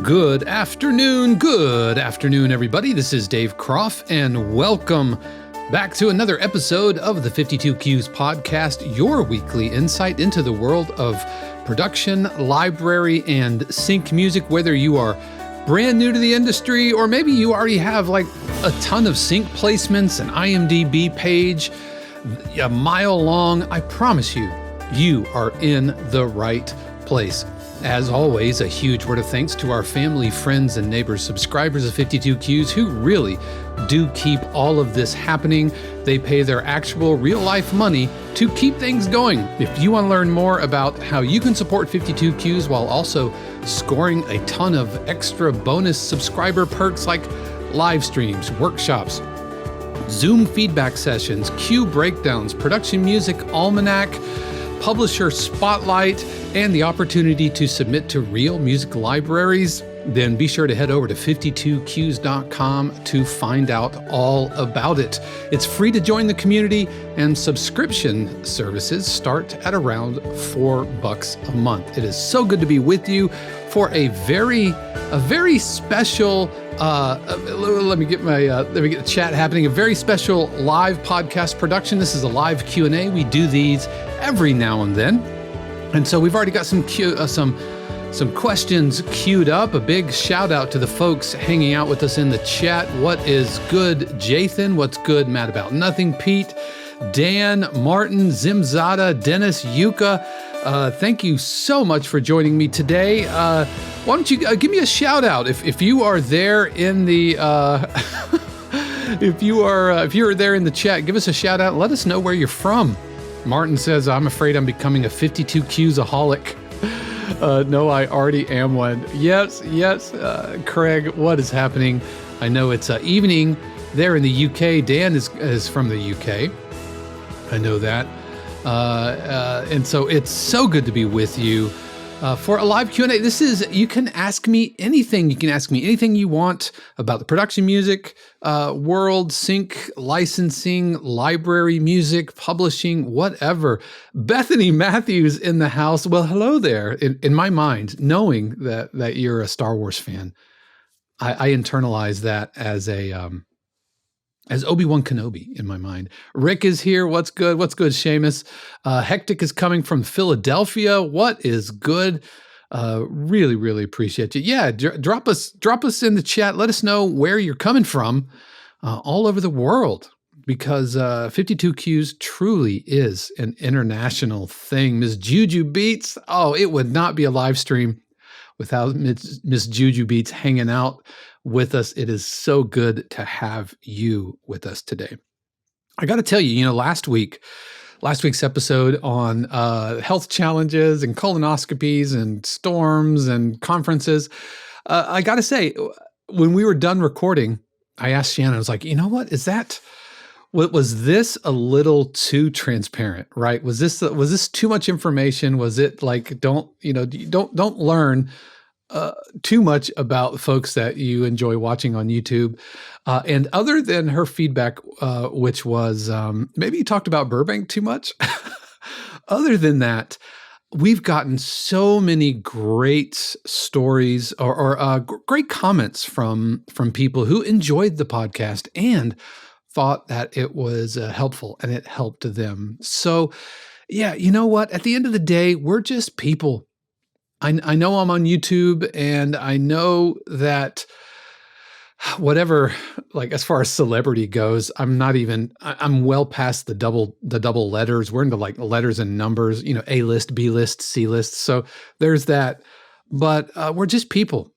Good afternoon, everybody. This is Dave Kropf, and welcome back to another episode of the 52 Qs podcast, your weekly insight into the world of production, library, and sync music, whether you are brand new to the industry or maybe you already have like a ton of sync placements, an IMDb page, a mile long. I promise you, you are in the right place. As always, a huge word of thanks to our family, friends, and neighbors, subscribers of 52 Qs who really do keep all of this happening. They pay their actual real-life money to keep things going. If you want to learn more about how you can support 52 Qs while also scoring a ton of extra bonus subscriber perks like live streams, workshops, Zoom feedback sessions, Q breakdowns, production music almanac, publisher spotlight, and the opportunity to submit to real music libraries, then be sure to head over to 52qs.com to find out all about it. It's free to join the community, and subscription services start at around $4 a month. It is so good to be with you for a very special, let me get the chat happening, a very special live podcast production. This is a live Q&A. We do these every now and then. And so we've already got some questions queued up. A big shout out to the folks hanging out with us in the chat. What is good, Jathan? What's good, Mad About Nothing? Pete, Dan, Martin, Zimzada, Dennis, Yuka. Thank you so much for joining me today. Why don't you give me a shout out if you are there in the if you are there in the chat? Give us a shout out. Let us know where you're from. Martin says, I'm afraid I'm becoming a 52 Qs-aholic. No, I already am one. Yes, Craig, what is happening? I know it's evening there in the UK. Dan is from the UK. I know that. And so it's so good to be with you for a live Q&A. You can ask me anything. You can ask me anything you want about the production music world, sync, licensing, library music, publishing, whatever. Bethany Matthews in the house. Well, hello there. In my mind, knowing that you're a Star Wars fan, I internalize that as Obi-Wan Kenobi in my mind. Rick is here. What's good? Seamus? Hectic is coming from Philadelphia. What is good? Really appreciate you. Yeah, drop us in the chat. Let us know where you're coming from all over the world, because 52 Qs truly is an international thing. Miss Juju Beats. Oh, it would not be a live stream without Miss Juju Beats hanging out with us. It is so good to have you with us today. I got to tell you, last week's episode on health challenges and colonoscopies and storms and conferences, I got to say, when we were done recording, I asked Shannon, I was like, you know what, was this a little too transparent, right? Was this too much information? Was it like, don't learn too much about folks that you enjoy watching on YouTube. And other than her feedback, which was maybe you talked about Burbank too much. Other than that, we've gotten so many great stories or great comments from people who enjoyed the podcast and thought that it was helpful and it helped them. So yeah, you know what? At the end of the day, we're just people. I know I'm on YouTube, and I know that whatever, like as far as celebrity goes, I'm well past the double letters. We're into like letters and numbers, A list, B list, C list. So there's that, but we're just people,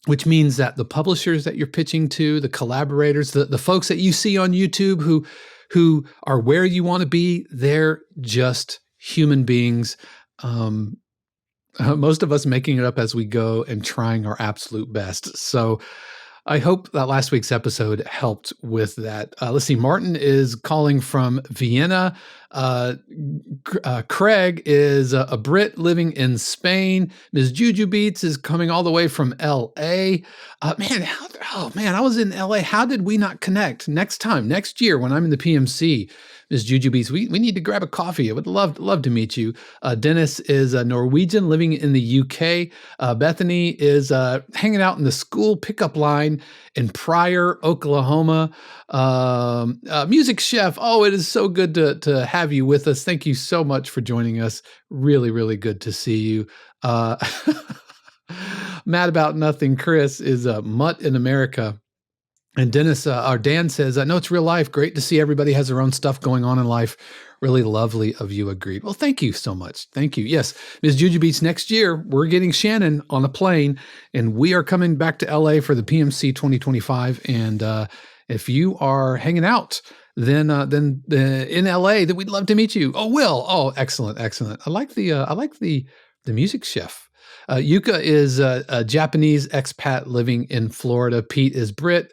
which means that the publishers that you're pitching to, the collaborators, the folks that you see on YouTube who are where you want to be, they're just human beings. Most of us making it up as we go and trying our absolute best. So I hope that last week's episode helped with that. Let's see. Martin is calling from Vienna. Craig is a Brit living in Spain. Ms. Juju Beats is coming all the way from L.A. Man, I was in L.A. How did we not connect? Next year, when I'm in the PMC, Ms. Juju Beats, we need to grab a coffee. I would love to meet you. Dennis is a Norwegian living in the UK. Bethany is hanging out in the school pickup line in Pryor, Oklahoma. Music Chef, oh, it is so good to have you with us. Thank you so much for joining us. Really, really good to see you. Mad About Nothing, Chris is a mutt in America. And Dennis, or Dan says, I know it's real life. Great to see everybody has their own stuff going on in life. Really lovely of you. Agreed. Well, thank you so much. Thank you. Yes, Ms. Juju Beats, next year, we're getting Shannon on a plane, and we are coming back to LA for the PMC 2025. And if you are hanging out, then in LA, then we'd love to meet you. Oh, Will. Oh, excellent. I like the Music Chef. Yuka is a Japanese expat living in Florida. Pete is British,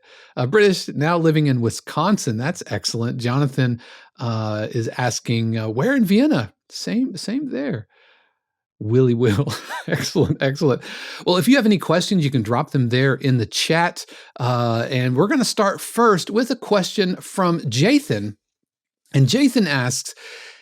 now living in Wisconsin. That's excellent. Jonathan is asking, where in Vienna? Same there. Willie Will. Excellent. Well, if you have any questions, you can drop them there in the chat. And we're going to start first with a question from Jathan. And Jathan asks,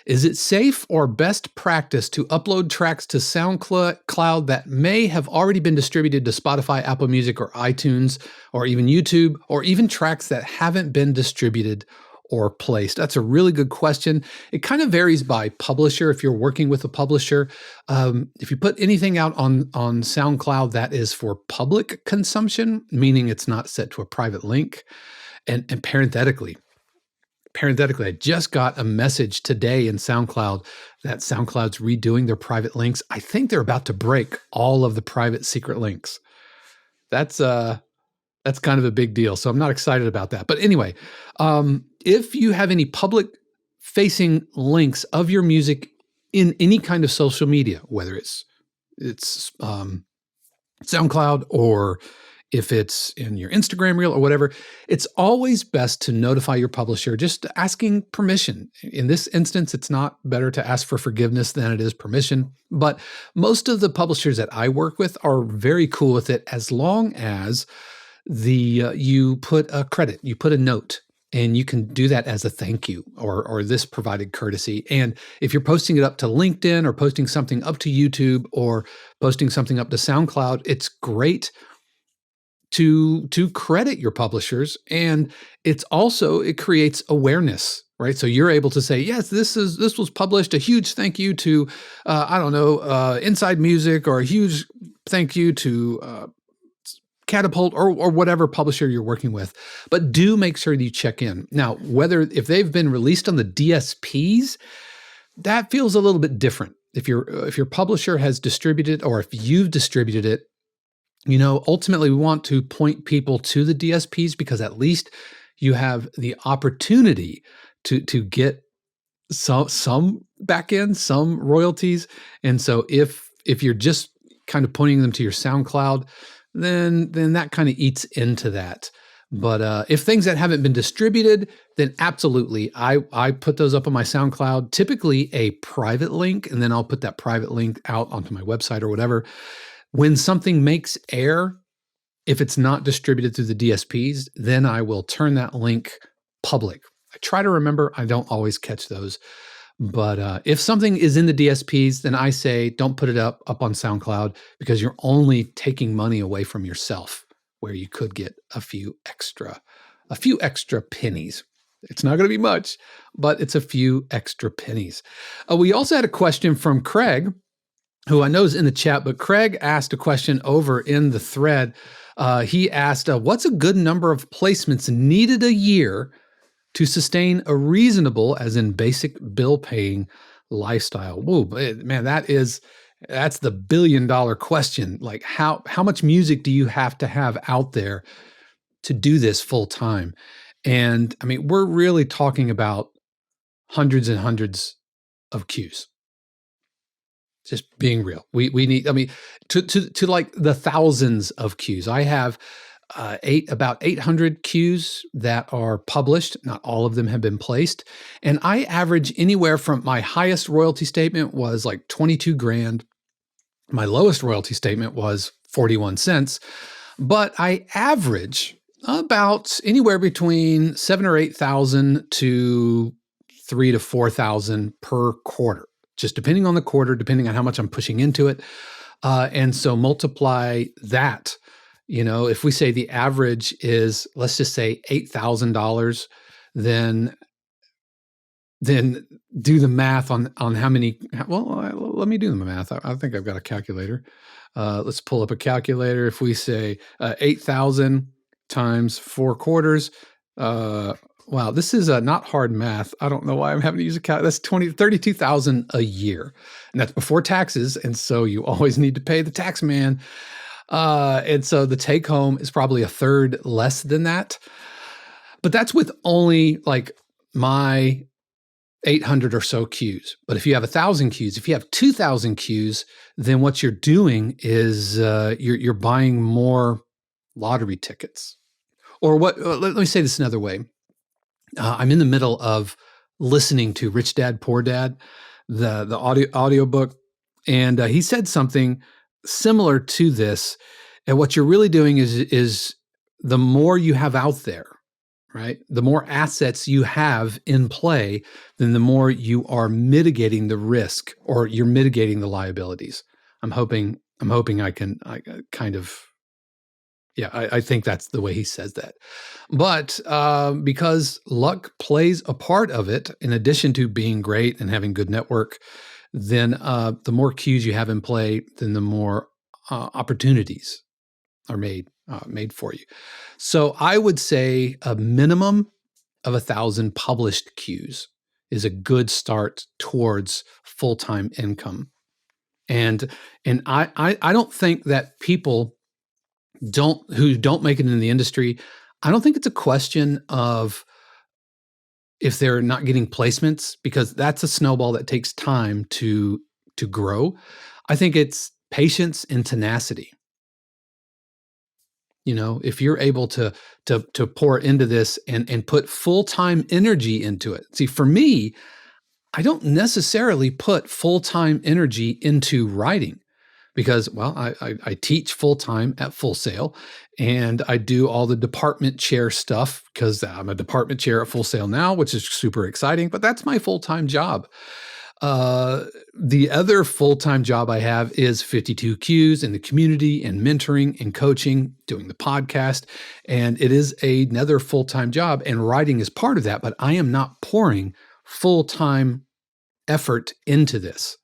is it safe or best practice to upload tracks to SoundCloud that may have already been distributed to Spotify, Apple Music, or iTunes, or even YouTube, or even tracks that haven't been distributed or placed? That's a really good question. It kind of varies by publisher. If you're working with a publisher, if you put anything out on SoundCloud that is for public consumption, meaning it's not set to a private link, and parenthetically, I just got a message today in SoundCloud that SoundCloud's redoing their private links. I think they're about to break all of the private secret links. That's kind of a big deal. So I'm not excited about that. But anyway, if you have any public facing links of your music in any kind of social media, whether it's SoundCloud or if it's in your Instagram reel or whatever, it's always best to notify your publisher, just asking permission. In this instance, it's not better to ask for forgiveness than it is permission. But most of the publishers that I work with are very cool with it, as long as you put a credit, you put a note, and you can do that as a thank you or this provided courtesy. And if you're posting it up to LinkedIn or posting something up to YouTube or posting something up to SoundCloud, it's great to credit your publishers. And it creates awareness, right? So you're able to say, yes, this was published. A huge thank you to, Inside Music, or a huge thank you to Catapult, or whatever publisher you're working with. But do make sure that you check in. Now, if they've been released on the DSPs, that feels a little bit different. If your publisher has distributed, or if you've distributed it, ultimately we want to point people to the DSPs, because at least you have the opportunity to get some back end, some royalties. And so if you're just kind of pointing them to your SoundCloud, then that kind of eats into that. But if things that haven't been distributed, then absolutely, I put those up on my SoundCloud, typically a private link, and then I'll put that private link out onto my website or whatever. When something makes air, if it's not distributed through the DSPs, then I will turn that link public. I try to remember, I don't always catch those. But if something is in the DSPs, then I say don't put it up on SoundCloud, because you're only taking money away from yourself, where you could get a few extra pennies. It's not going to be much, but it's a few extra pennies. We also had a question from Craig, who I know is in the chat, but Craig asked a question over in the thread. He asked, what's a good number of placements needed a year to sustain a reasonable, as in basic, bill-paying lifestyle? Whoa, man, that's the billion-dollar question. Like, how much music do you have to have out there to do this full time? And I mean, we're really talking about hundreds and hundreds of cues. Just being real. We need, I mean, to like the thousands of cues. I have about 800 cues that are published. Not all of them have been placed. And I average anywhere from my highest royalty statement was like 22 grand. My lowest royalty statement was 41 cents. But I average about anywhere between 7 or 8,000 to 3 to 4,000 per quarter, just depending on the quarter, depending on how much I'm pushing into it. And so multiply that. If we say the average is, let's just say $8,000, then do the math on how many. Well, let me do the math. I think I've got a calculator. Let's pull up a calculator. If we say 8,000 times 4 quarters, wow, this is not hard math. I don't know why I'm having to use a calculator. That's 32,000 a year, and that's before taxes. And so you always need to pay the tax man. And so the take home is probably a third less than that. But that's with only like my 800 or so cues. But if you have 1,000 cues, if you have 2,000 cues, then what you're doing is you're buying more lottery tickets. Or what? Let me say this another way. I'm in the middle of listening to Rich Dad Poor Dad, the audio book, and he said something similar to this. And what you're really doing is the more you have out there, right? The more assets you have in play, then the more you are mitigating the risk, or you're mitigating the liabilities. I'm hoping I kind of, yeah, I think that's the way he says that. But because luck plays a part of it, in addition to being great and having good network, then the more cues you have in play, then the more opportunities are made for you. So I would say a minimum of 1,000 published cues is a good start towards full-time income. And I don't think that people who don't make it in the industry, I don't think it's a question of if they're not getting placements, because that's a snowball that takes time to grow. I think it's patience and tenacity. If you're able to pour into this and put full-time energy into it. See, for me, I don't necessarily put full-time energy into writing because, well, I teach full-time at Full Sail, and I do all the department chair stuff because I'm a department chair at Full Sail now, which is super exciting, but that's my full-time job. The other full-time job I have is 52 Qs in the community and mentoring and coaching, doing the podcast. And it is another full-time job, and writing is part of that, but I am not pouring full-time effort into this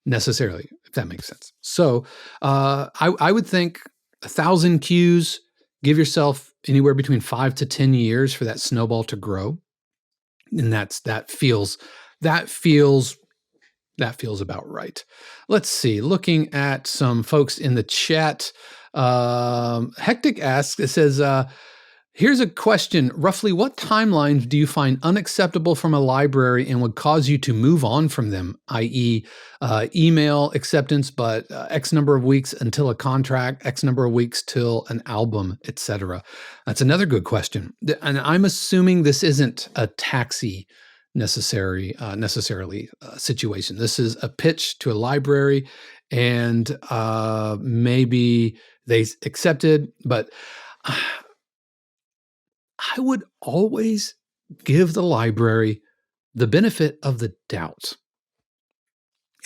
necessarily, if that makes sense. So I would think 1,000 Qs, give yourself anywhere between 5 to 10 years for that snowball to grow. And that feels about right. Let's see. Looking at some folks in the chat, Hectic asks, it says, here's a question. Roughly what timelines do you find unacceptable from a library and would cause you to move on from them, i.e. Email acceptance, but X number of weeks until a contract, X number of weeks till an album, etc.? That's another good question. And I'm assuming this isn't a taxi necessarily situation. This is a pitch to a library, and maybe they accepted, but I would always give the library the benefit of the doubt.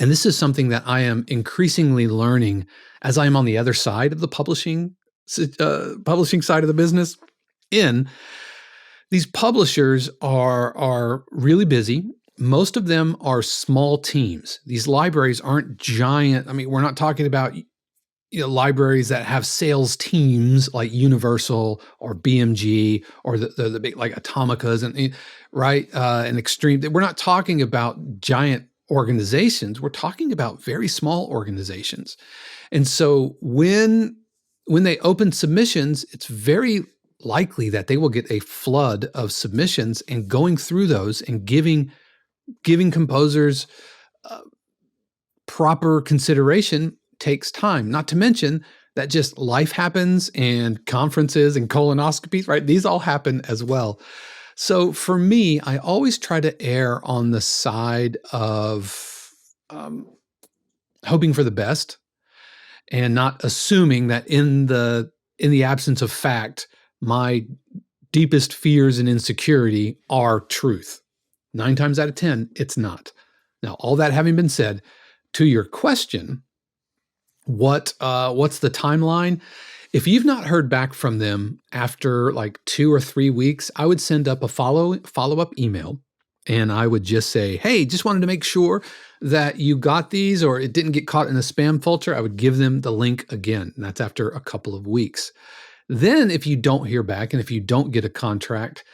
And this is something that I am increasingly learning as I am on the other side of the publishing side of the business. These publishers are really busy. Most of them are small teams. These libraries aren't giant. I mean, we're not talking about libraries that have sales teams like Universal or BMG or the big like Atomicas and right and Extreme. We're not talking about giant organizations. We're talking about very small organizations. And so when they open submissions, it's very likely that they will get a flood of submissions, and going through those and giving composers proper consideration takes time. Not to mention that just life happens and conferences and colonoscopies, right? These all happen as well. So for me, I always try to err on the side of um, hoping for the best and not assuming that in the absence of fact, my deepest fears and insecurity are truth. 9 times out of 10, it's not. Now, all that having been said, to your question, what's the timeline? If you've not heard back from them after like 2 or 3 weeks, I would send up a follow-up email, and I would just say, "Hey, just wanted to make sure that you got these or it didn't get caught in the spam filter." I would give them the link again, and that's after a couple of weeks. Then if you don't hear back and if you don't get a contract,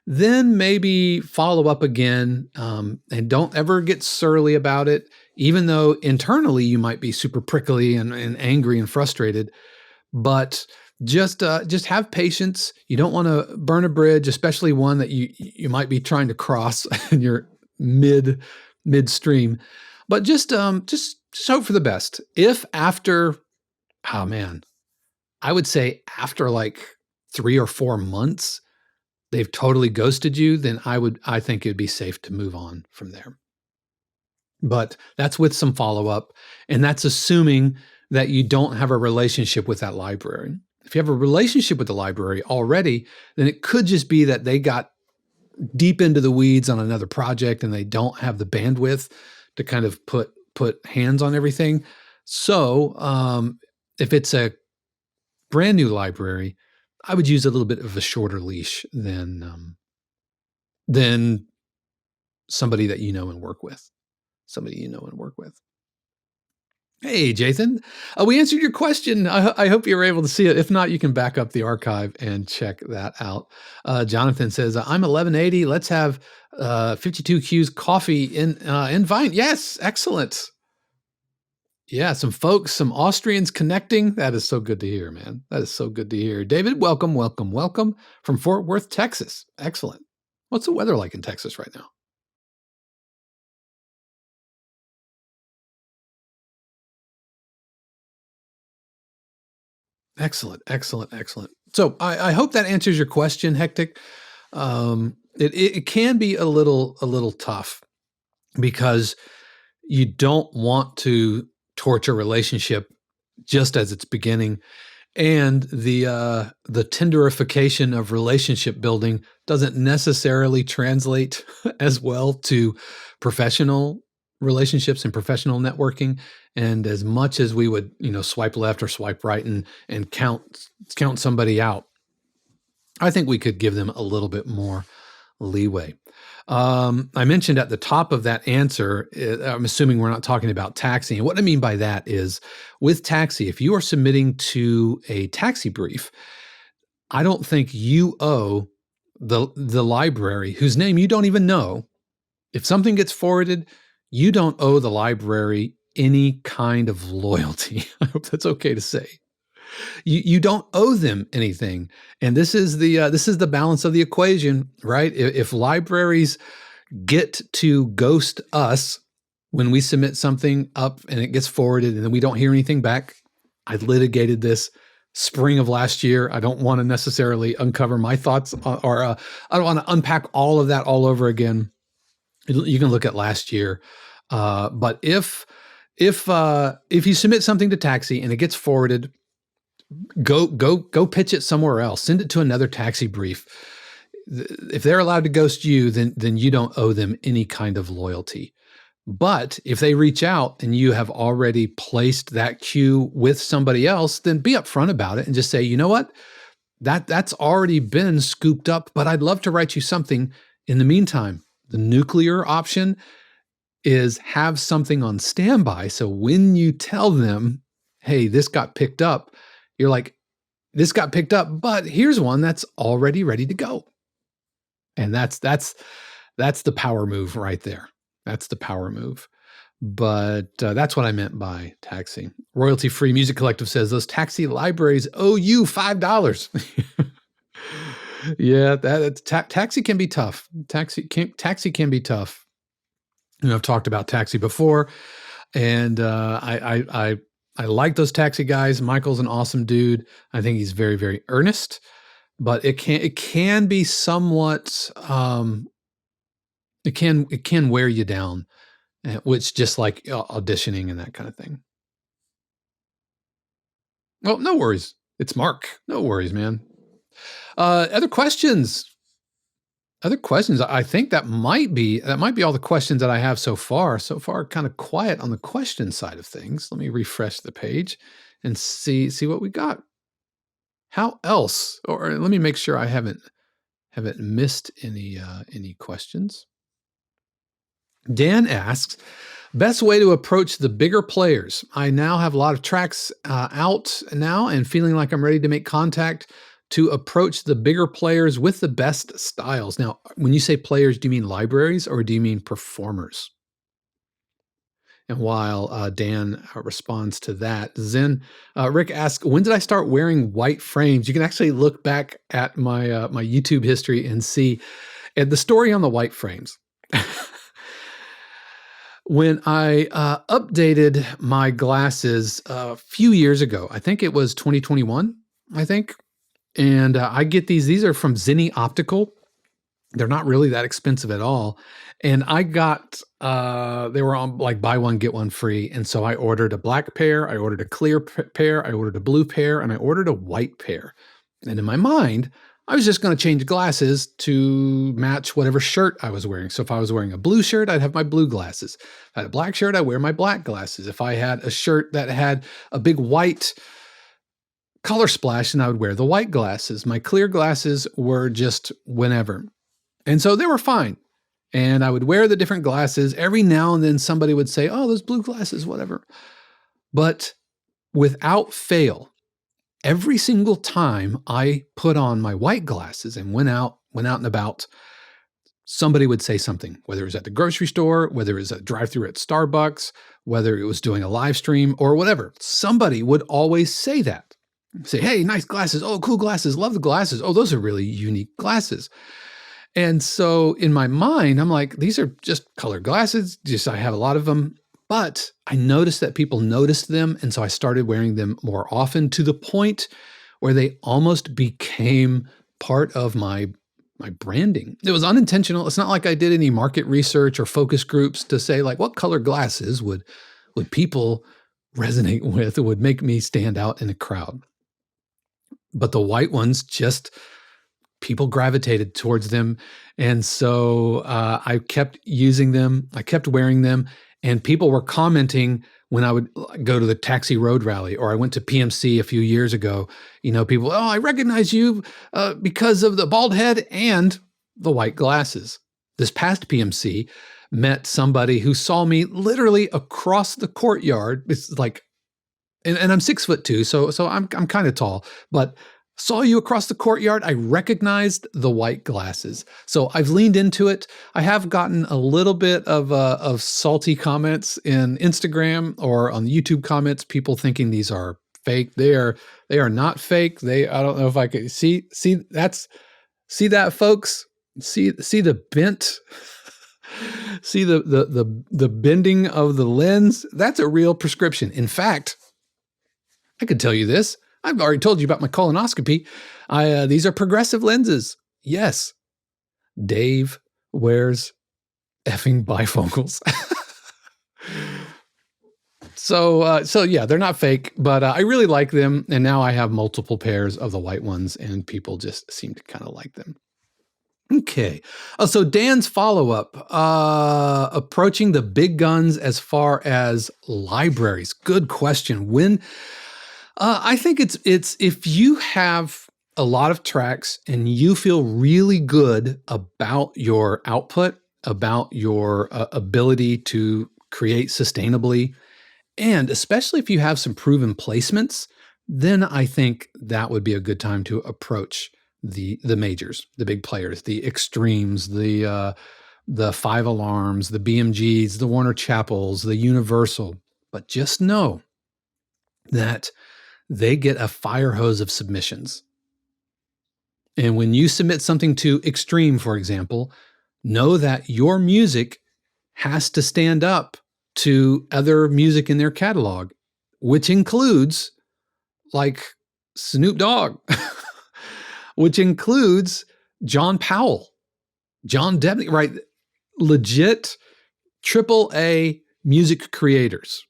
then maybe follow up again, and don't ever get surly about it, even though internally you might be super prickly and angry and frustrated. But just have patience. You don't want to burn a bridge, especially one that you might be trying to cross and you're midstream. But just hope for the best. If after, oh man, I would say after like 3 or 4 months, they've totally ghosted you, then I think it'd be safe to move on from there. But that's with some follow-up, and that's assuming that you don't have a relationship with that library. If you have a relationship with the library already, then it could just be that they got deep into the weeds on another project and they don't have the bandwidth to kind of put hands on everything. So, if it's a brand new library, I would use a little bit of a shorter leash than somebody that you know and work with. Hey, Jathan. We answered your question. I hope you were able to see it. If not, you can back up the archive and check that out. Jonathan says, I'm 1180. Let's have 52 Q's coffee in Vine. Yes, excellent. Yeah, some folks, some Austrians connecting. That is so good to hear, man. That is so good to hear. David, welcome from Fort Worth, Texas. Excellent. What's the weather like in Texas right now? Excellent, excellent, excellent. So I hope that answers your question, Hectic. It can be a little tough because you don't want to torture a relationship just as it's beginning, and the tenderification of relationship building doesn't necessarily translate as well to professional relationships and professional networking. And as much as we would, swipe left or swipe right and count somebody out, I think we could give them a little bit more leeway. I mentioned at the top of that answer, I'm assuming we're not talking about taxi. And what I mean by that is with taxi, if you are submitting to a taxi brief, I don't think you owe the library, whose name you don't even know, if something gets forwarded, you don't owe the library any kind of loyalty. I hope that's okay to say. You don't owe them anything, and this is the balance of the equation, right? If libraries get to ghost us when we submit something up and it gets forwarded and then we don't hear anything back, I litigated this spring of last year. I don't want to necessarily uncover my thoughts, or I don't want to unpack all of that all over again. You can look at last year, but if you submit something to taxi and it gets forwarded, go pitch it somewhere else. Send it to another taxi brief. If they're allowed to ghost you, then you don't owe them any kind of loyalty. But if they reach out and you have already placed that queue with somebody else, then be upfront about it and just say, you know what, that's already been scooped up, but I'd love to write you something in the meantime. The nuclear option is have something on standby. So when you tell them, hey, this got picked up, you're like, this got picked up, but here's one that's already ready to go. And that's the power move right there. That's the power move. But that's what I meant by taxi. Royalty Free Music Collective says those taxi libraries owe you $5. Yeah, taxi can be tough. Taxi can be tough. I've talked about taxi before, and I I like those Taxi guys. Michael's an awesome dude. I think he's very, very earnest, but it can be somewhat it can wear you down, which just like auditioning and that kind of thing. Well, no worries. It's Mark. No worries, man. Other questions? Other questions? I think that might be all the questions that I have so far. So far, kind of quiet on the question side of things. Let me refresh the page and see what we got. How else? Or let me make sure I haven't missed any questions. Dan asks, best way to approach the bigger players. I now have a lot of tracks out now and feeling like I'm ready to make contact to approach the bigger players with the best styles. Now, when you say players, do you mean libraries or do you mean performers? And while Dan responds to that, Rick asks, when did I start wearing white frames? You can actually look back at my YouTube history and see the story on the white frames. When I updated my glasses a few years ago, I think it was 2021, I think. And I get these are from Zenni Optical. They're not really that expensive at all. And I got, they were on like buy one, get one free. And so I ordered a black pair, I ordered a clear pair, I ordered a blue pair, and I ordered a white pair. And in my mind, I was just going to change glasses to match whatever shirt I was wearing. So if I was wearing a blue shirt, I'd have my blue glasses. If I had a black shirt, I'd wear my black glasses. If I had a shirt that had a big white color splash, then I would wear the white glasses. My clear glasses were just whenever. And so they were fine. And I would wear the different glasses. Every now and then somebody would say, oh, those blue glasses, whatever. But without fail, every single time I put on my white glasses and went out and about, somebody would say something, whether it was at the grocery store, whether it was a drive-thru at Starbucks, whether it was doing a live stream or whatever. Somebody would always say that. Say, hey, nice glasses. Oh, cool glasses. Love the glasses. Oh, those are really unique glasses. And so in my mind, I'm like, these are just colored glasses. Just I have a lot of them. But I noticed that people noticed them. And so I started wearing them more often to the point where they almost became part of my branding. It was unintentional. It's not like I did any market research or focus groups to say like, what color glasses would people resonate with, would make me stand out in a crowd. But the white ones, just people gravitated towards them. And so I kept using them. I kept wearing them. And people were commenting when I would go to the Taxi Road Rally, or I went to PMC a few years ago. You know, people, oh, I recognize you because of the bald head and the white glasses. This past PMC, met somebody who saw me literally across the courtyard. It's like, and I'm 6'2", so I'm kind of tall, but saw you across the courtyard. I recognized the white glasses. So I've leaned into it. I have gotten a little bit of salty comments in Instagram or on the YouTube comments, people thinking these are fake. They are not fake. I don't know if I could see that, folks. See the bent, see the bending of the lens. That's a real prescription. In fact, I could tell you this. I've already told you about my colonoscopy. These are progressive lenses. Yes, Dave wears effing bifocals. So yeah, they're not fake, but I really like them. And now I have multiple pairs of the white ones, and people just seem to kind of like them. Okay. So Dan's follow-up, approaching the big guns as far as libraries. Good question. When I think it's if you have a lot of tracks and you feel really good about your output, about your ability to create sustainably, and especially if you have some proven placements, then I think that would be a good time to approach the majors, the big players, the Extremes, the Five Alarms, the BMGs, the Warner Chappells, the Universal. But just know that they get a fire hose of submissions. And when you submit something to Extreme, for example, know that your music has to stand up to other music in their catalog. which includes like Snoop Dogg, which includes John Powell, John Debney, right? Legit triple A music creators.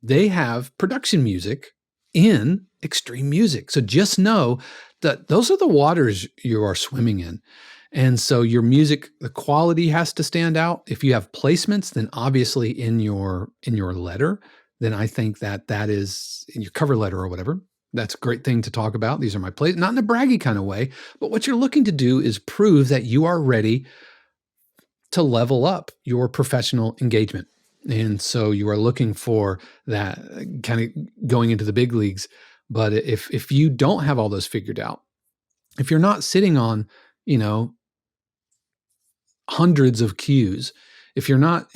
They have production music in extreme music. So just know that those are the waters you are swimming in. And so your music, the quality has to stand out. If you have placements, then obviously in your letter, then I think that is in your cover letter or whatever. That's a great thing to talk about. These are my plays, not in a braggy kind of way, but what you're looking to do is prove that you are ready to level up your professional engagement. And so you are looking for that kind of going into the big leagues. But if you don't have all those figured out, if you're not sitting on, hundreds of cues, if you don't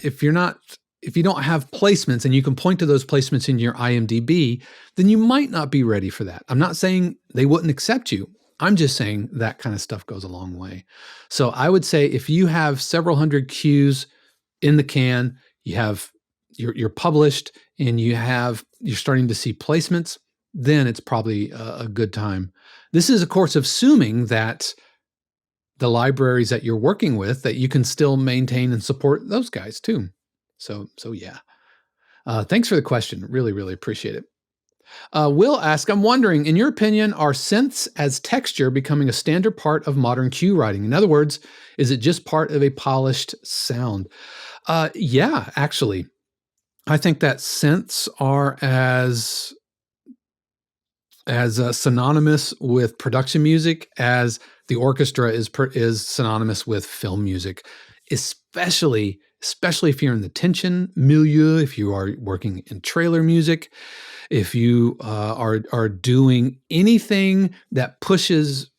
have placements and you can point to those placements in your IMDb, then you might not be ready for that. I'm not saying they wouldn't accept you. I'm just saying that kind of stuff goes a long way. So I would say if you have several hundred cues in the can, you're published and you're starting to see placements, then it's probably a good time. This is, of course, assuming that the libraries that you're working with, that you can still maintain and support those guys too. So yeah. Thanks for the question. Really, really appreciate it. Will ask, I'm wondering, in your opinion, are synths as texture becoming a standard part of modern cue writing? In other words, is it just part of a polished sound? Yeah, actually. I think that synths are as synonymous with production music as the orchestra is synonymous with film music, especially if you're in the tension milieu, if you are working in trailer music, if you are doing anything that pushes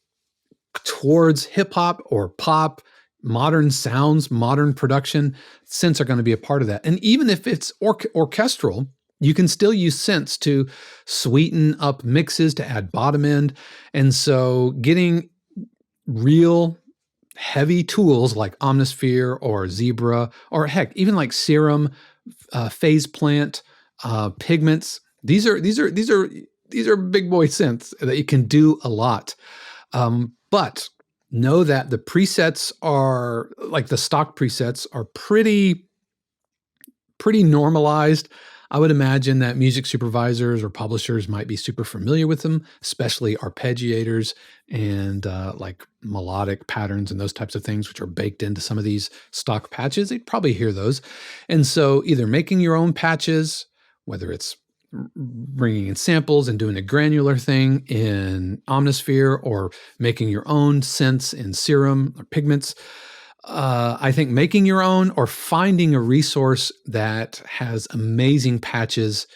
towards hip hop or pop, modern sounds, modern production, synths are going to be a part of that. And even if it's orchestral, you can still use synths to sweeten up mixes, to add bottom end. And so getting real heavy tools like Omnisphere or Zebra, or heck, even like Serum, Phase Plant, Pigments, these are big boy synths that you can do a lot. But know that the presets are, like the stock presets, are pretty normalized. I would imagine that music supervisors or publishers might be super familiar with them, especially arpeggiators and like melodic patterns and those types of things, which are baked into some of these stock patches. They'd probably hear those. And so either making your own patches, whether it's bringing in samples and doing a granular thing in Omnisphere, or making your own synths in Serum or Pigments, I think making your own or finding a resource that has amazing patches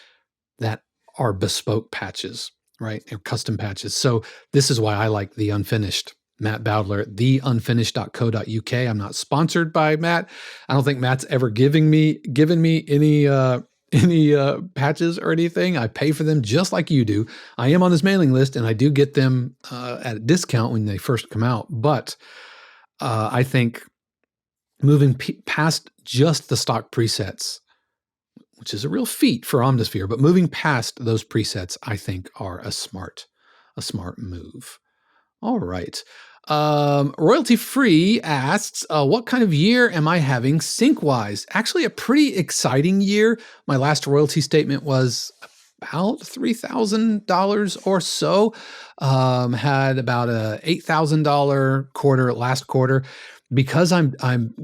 that are bespoke patches, right? And custom patches. So this is why I like The Unfinished. Matt Bowdler, theunfinished.co.uk. I'm not sponsored by Matt. I don't think Matt's ever given me any patches or anything. I pay for them just like you do. I am on this mailing list and I do get them at a discount when they first come out. But I think moving past just the stock presets, which is a real feat for Omnisphere, but moving past those presets, I think are a smart move. All right. Royalty Free asks, what kind of year am I having sync-wise? Actually, a pretty exciting year. My last royalty statement was about $3,000 or so. Had about a $8,000 last quarter. Because I'm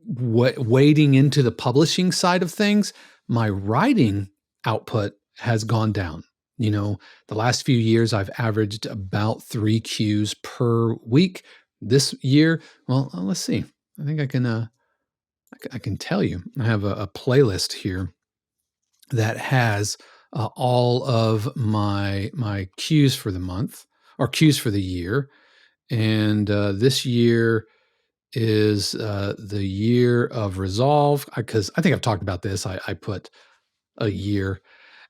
wading into the publishing side of things, my writing output has gone down. The last few years I've averaged about 3 cues per week. This year, well, let's see. I think I can tell you. I have a playlist here that has all of my cues for the month, or cues for the year. And this year is the year of resolve, because I think I've talked about this. I put a year.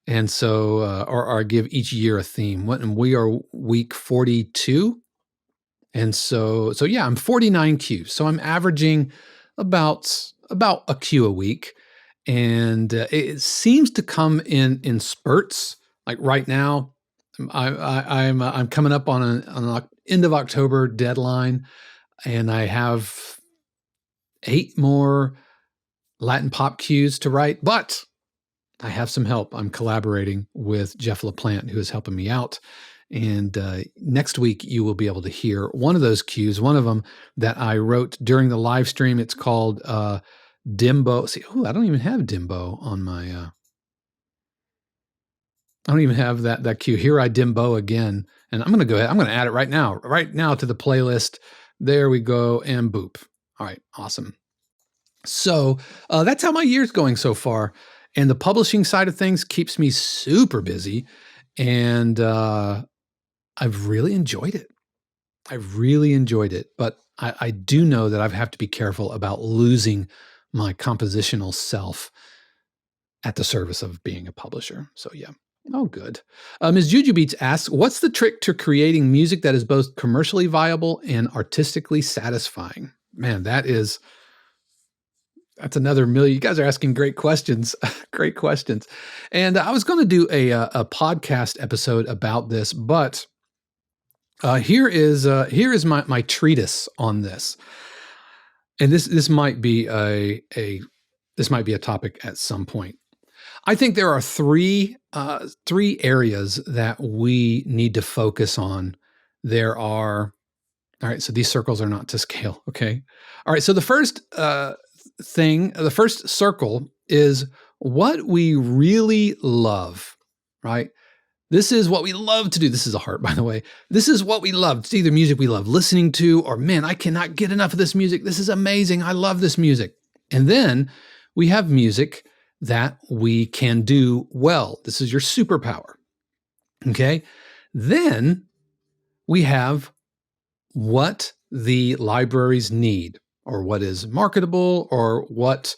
And so, or I give each year a theme. And we are week 42. And so yeah, I'm 49 cues. So I'm averaging about a cue a week. and it seems to come in spurts. Like right now, I'm coming up on an end of October deadline, and I have 8 more Latin pop cues to write, but I have some help. I'm collaborating with Jeff LaPlante, who is helping me out. And next week, you will be able to hear one of those cues, one of them that I wrote during the live stream. It's called Dimbo. See, I don't even have Dimbo on my, I don't even have that cue. Here I Dimbo again. And I'm going to go ahead. I'm going to add it right now to the playlist. There we go. And boop. All right. Awesome. So that's how my year's going so far. And the publishing side of things keeps me super busy. And I've really enjoyed it. But I do know that I have to be careful about losing my compositional self at the service of being a publisher. So yeah. Oh, good. Ms. Juju Beats asks, what's the trick to creating music that is both commercially viable and artistically satisfying? Man, that's another million. You guys are asking great questions. Great questions. And I was going to do a podcast episode about this, but here is my treatise on this. And this might be a topic at some point. I think there are three areas that we need to focus on. All right, so these circles are not to scale, okay? All right, so the first the first circle is what we really love, right? This is what we love to do. This is a heart, by the way. This is what we love. It's either music we love listening to, or man, I cannot get enough of this music. This is amazing. I love this music. And then we have music that we can do well. This is your superpower. Okay. Then we have what the libraries need, or what is marketable, or what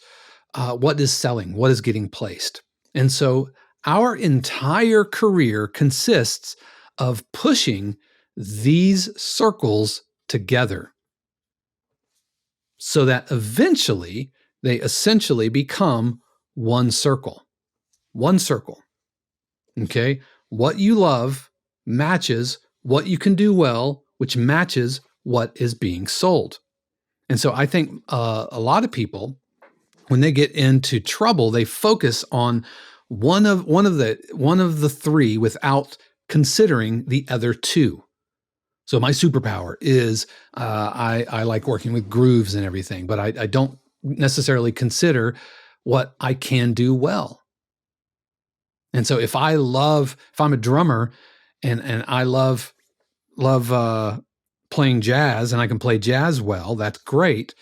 is selling, what is getting placed. And so our entire career consists of pushing these circles together so that eventually they essentially become one circle. One circle. Okay? What you love matches what you can do well, which matches what is being sold. And so I think a lot of people, when they get into trouble, they focus on one of the three without considering the other two. So my superpower is I like working with grooves and everything, but I don't necessarily consider what I can do well. And so if I'm a drummer and I love playing jazz and I can play jazz well, that's great.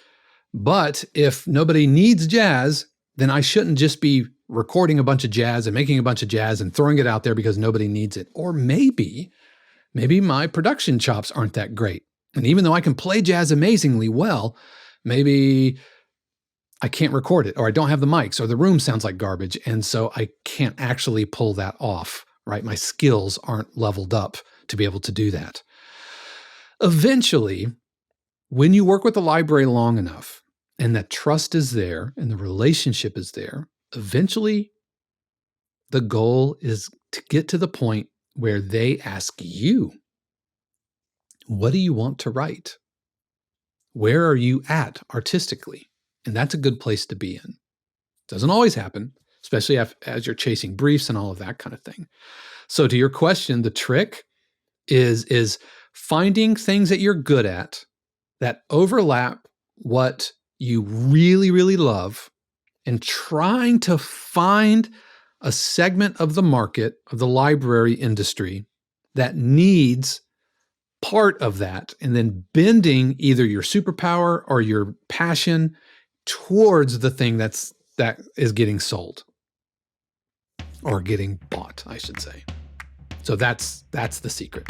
But if nobody needs jazz, then I shouldn't just be recording a bunch of jazz and making a bunch of jazz and throwing it out there because nobody needs it. Or maybe my production chops aren't that great. And even though I can play jazz amazingly well, maybe I can't record it, or I don't have the mics, or the room sounds like garbage. And so I can't actually pull that off, right? My skills aren't leveled up to be able to do that. Eventually, when you work with the library long enough and that trust is there and the relationship is there, eventually the goal is to get to the point where they ask you, what do you want to write? Where are you at artistically? And that's a good place to be in. Doesn't always happen, especially as you're chasing briefs and all of that kind of thing. So to your question, the trick is finding things that you're good at that overlap what you really, really love, and trying to find a segment of the market, of the library industry, that needs part of that, and then bending either your superpower or your passion towards the thing that is getting sold or getting bought, I should say. So that's the secret.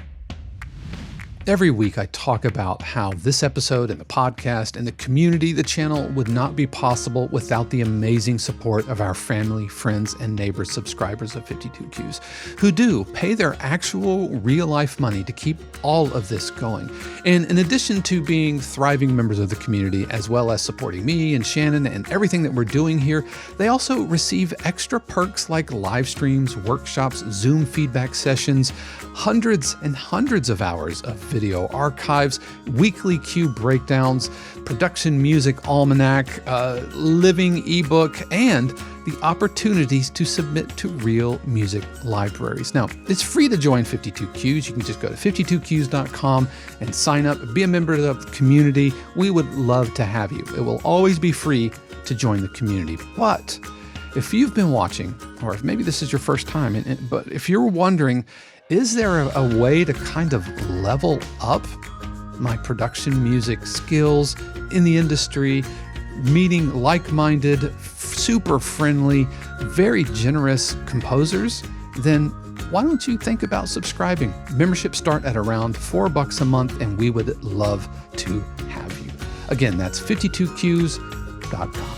Every week I talk about how this episode and the podcast and the community, the channel would not be possible without the amazing support of our family, friends, and neighbors, subscribers of 52Qs, who do pay their actual real-life money to keep all of this going. And in addition to being thriving members of the community, as well as supporting me and Shannon and everything that we're doing here, they also receive extra perks like live streams, workshops, Zoom feedback sessions, hundreds and hundreds of hours of video archives, weekly Q breakdowns, production music almanac, living ebook, and the opportunities to submit to real music libraries. Now, it's free to join 52Qs. You can just go to 52qs.com and sign up, be a member of the community. We would love to have you. It will always be free to join the community. But if you've been watching, or if maybe this is your first time, but if you're wondering, is there a way to kind of level up my production music skills in the industry, meeting like-minded, super friendly, very generous composers? Then why don't you think about subscribing? Memberships start at around $4 a month, and we would love to have you. Again, that's 52qs.com.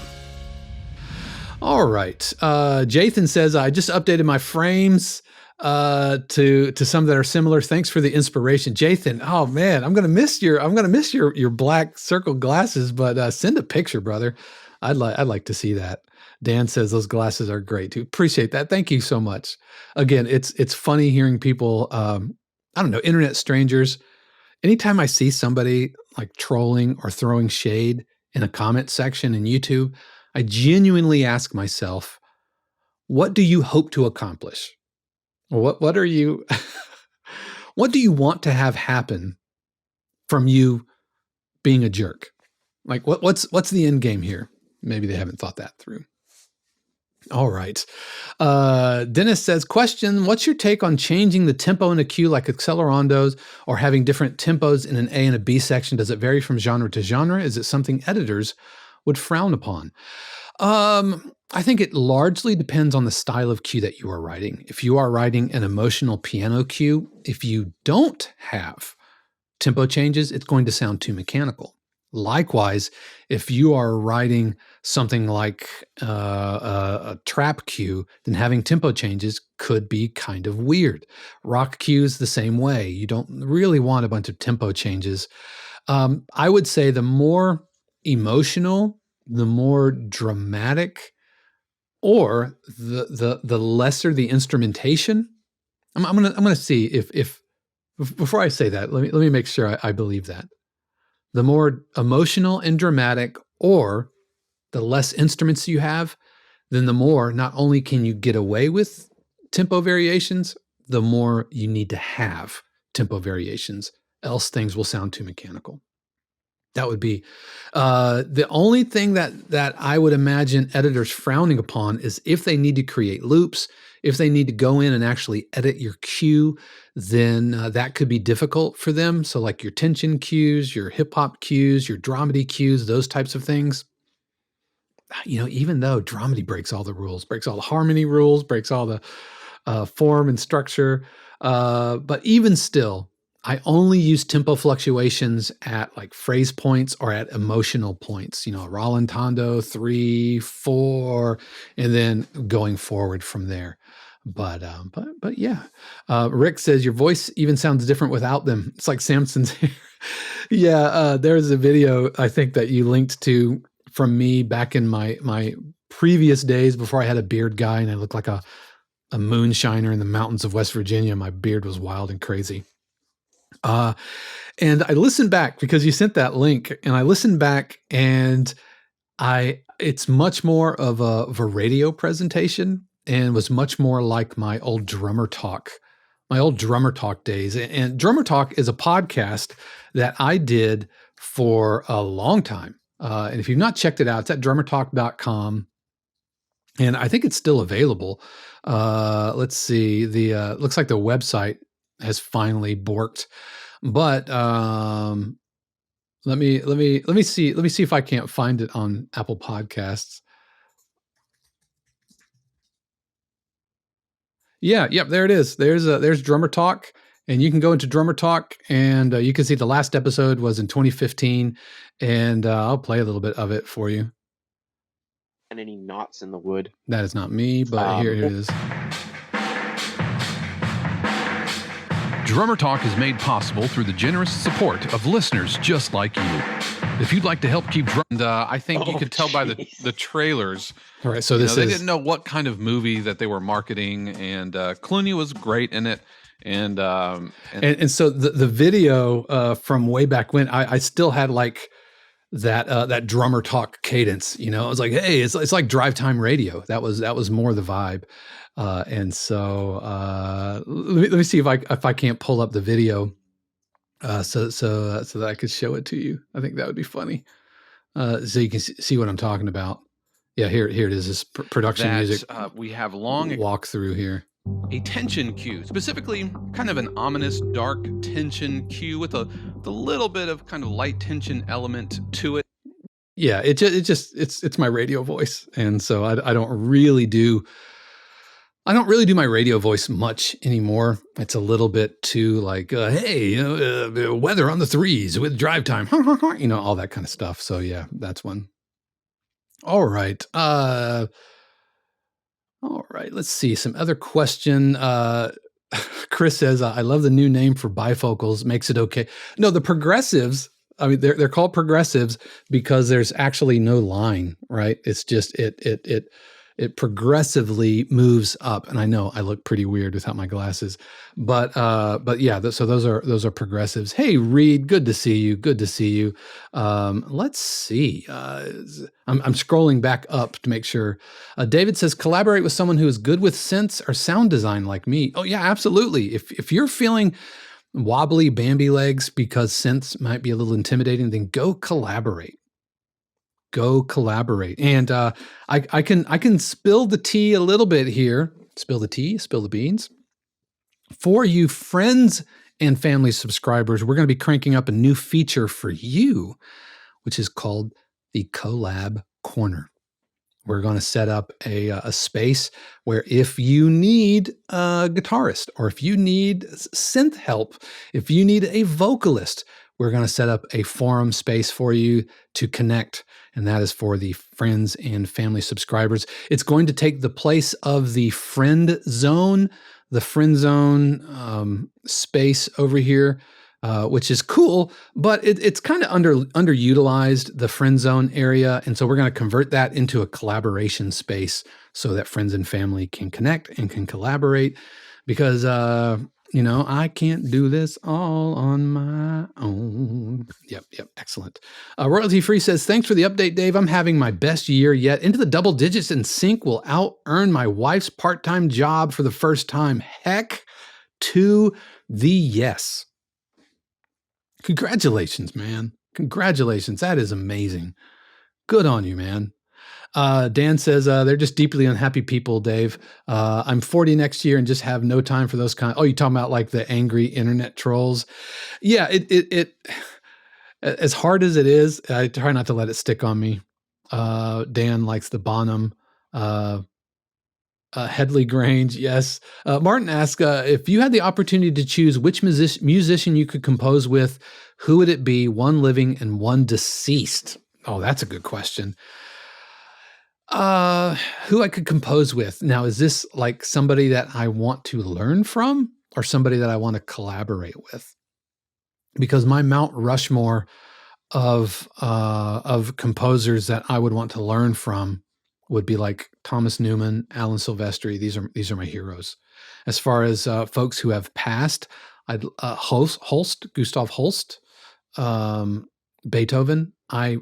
All right. Jathan says, I just updated my frames to some that are similar. Thanks for the inspiration, Jathan. Oh man, I'm gonna miss your black circle glasses, but send a picture, brother. I'd like to see that. Dan says those glasses are great too. Appreciate that. Thank you so much. Again, it's funny hearing people, I don't know, internet strangers. Anytime I see somebody like trolling or throwing shade in a comment section in YouTube, I genuinely ask myself, what do you hope to accomplish? What are you, what do you want to have happen from you being a jerk? Like what's the end game here? Maybe they haven't thought that through. All right. Dennis says, question, what's your take on changing the tempo in a cue like accelerandos or having different tempos in an A and a B section? Does it vary from genre to genre? Is it something editors would frown upon? I think it largely depends on the style of cue that you are writing. If you are writing an emotional piano cue, if you don't have tempo changes, it's going to sound too mechanical. Likewise, if you are writing something like a trap cue, then having tempo changes could be kind of weird. Rock cues the same way. You don't really want a bunch of tempo changes. I would say the more emotional, the more dramatic, or the lesser the instrumentation. I'm gonna see if before I say that, let me make sure I believe that. The more emotional and dramatic, or the less instruments you have, then the more not only can you get away with tempo variations, the more you need to have tempo variations, else things will sound too mechanical. That would be the only thing that I would imagine editors frowning upon is if they need to create loops, if they need to go in and actually edit your cue, then that could be difficult for them. So like your tension cues, your hip hop cues, your dramedy cues, those types of things. You know, even though dramedy breaks all the rules, breaks all the harmony rules, breaks all the form and structure, but even still, I only use tempo fluctuations at like phrase points or at emotional points, you know, rallentando 3, 4, and then going forward from there. But yeah, Rick says your voice even sounds different without them. It's like Samson's hair. Yeah, there's a video I think that you linked to from me back in my previous days before I had a beard guy and I looked like a moonshiner in the mountains of West Virginia. My beard was wild and crazy. And I listened back because you sent that link, and I listened back, and it's much more of a radio presentation and was much more like my old Drummer Talk days. And Drummer Talk is a podcast that I did for a long time. And if you've not checked it out, it's at drummertalk.com. And I think it's still available. Let's see. Looks like the website has finally borked, but let me see if I can't find it on Apple Podcasts. Yeah, yep, there it is. There's Drummer Talk, And you can go into Drummer Talk, and you can see the last episode was in 2015, and I'll play a little bit of it for you. And any knots in the wood. That is not me, but here it is. Drummer Talk is made possible through the generous support of listeners just like you. If you'd like to help keep drum, and I think you could tell by the trailers. All right, so this they didn't know what kind of movie that they were marketing, and Clooney was great in it. And so the video from way back when, I still had like that Drummer Talk cadence. You know, I was like, hey, it's like drive time radio. That was more the vibe. And so let me see if I can't pull up the video so that I could show it to you. I think that would be funny. So you can see what I'm talking about. Yeah, here it is. This production music. We have long walk through here. A tension cue, specifically kind of an ominous, dark tension cue with a little bit of kind of light tension element to it. Yeah, it's my radio voice, and so I don't really do my radio voice much anymore. It's a little bit too like, hey, weather on the threes with drive time, all that kind of stuff. So yeah, that's one. All right. All right, let's see some other question. Chris says, I love the new name for bifocals. Makes it okay. No, the progressives, I mean, they're called progressives because there's actually no line, right? It's just, it progressively moves up. And I know I look pretty weird without my glasses, but yeah, so those are progressives. Hey, Reed, good to see you. Good to see you. Let's see. I'm scrolling back up to make sure. David says, collaborate with someone who is good with synths or sound design like me. Oh yeah, absolutely. If you're feeling wobbly Bambi legs because synths might be a little intimidating, then go collaborate. And I can spill the tea a little bit here. Spill the tea, spill the beans. For you friends and family subscribers, we're going to be cranking up a new feature for you, which is called the Collab Corner. We're going to set up a space where if you need a guitarist, or if you need synth help, if you need a vocalist, we're going to set up a forum space for you to connect. And that is for the friends and family subscribers. It's going to take the place of the friend zone space over here, which is cool, but it's kind of underutilized, the friend zone area. And so we're going to convert that into a collaboration space so that friends and family can connect and can collaborate, because I can't do this all on my own. Yep. Excellent. Royalty Free says, thanks for the update, Dave. I'm having my best year yet. Into the double digits in sync will out-earn my wife's part-time job for the first time. Heck to the yes. Congratulations, man. Congratulations. That is amazing. Good on you, man. Dan says, they're just deeply unhappy people, Dave. I'm 40 next year and just have no time for those kind. Oh, you talking about like the angry internet trolls? Yeah, it as hard as it is, I try not to let it stick on me. Dan likes the Bonham. Headley Grange, yes. Martin asks, if you had the opportunity to choose which musician you could compose with, who would it be, one living and one deceased? Oh, that's a good question. Who I could compose with. Now, is this like somebody that I want to learn from or somebody that I want to collaborate with? Because my Mount Rushmore of composers that I would want to learn from would be like Thomas Newman, Alan Silvestri. These are my heroes. As far as folks who have passed, I'd Gustav Holst, Beethoven. I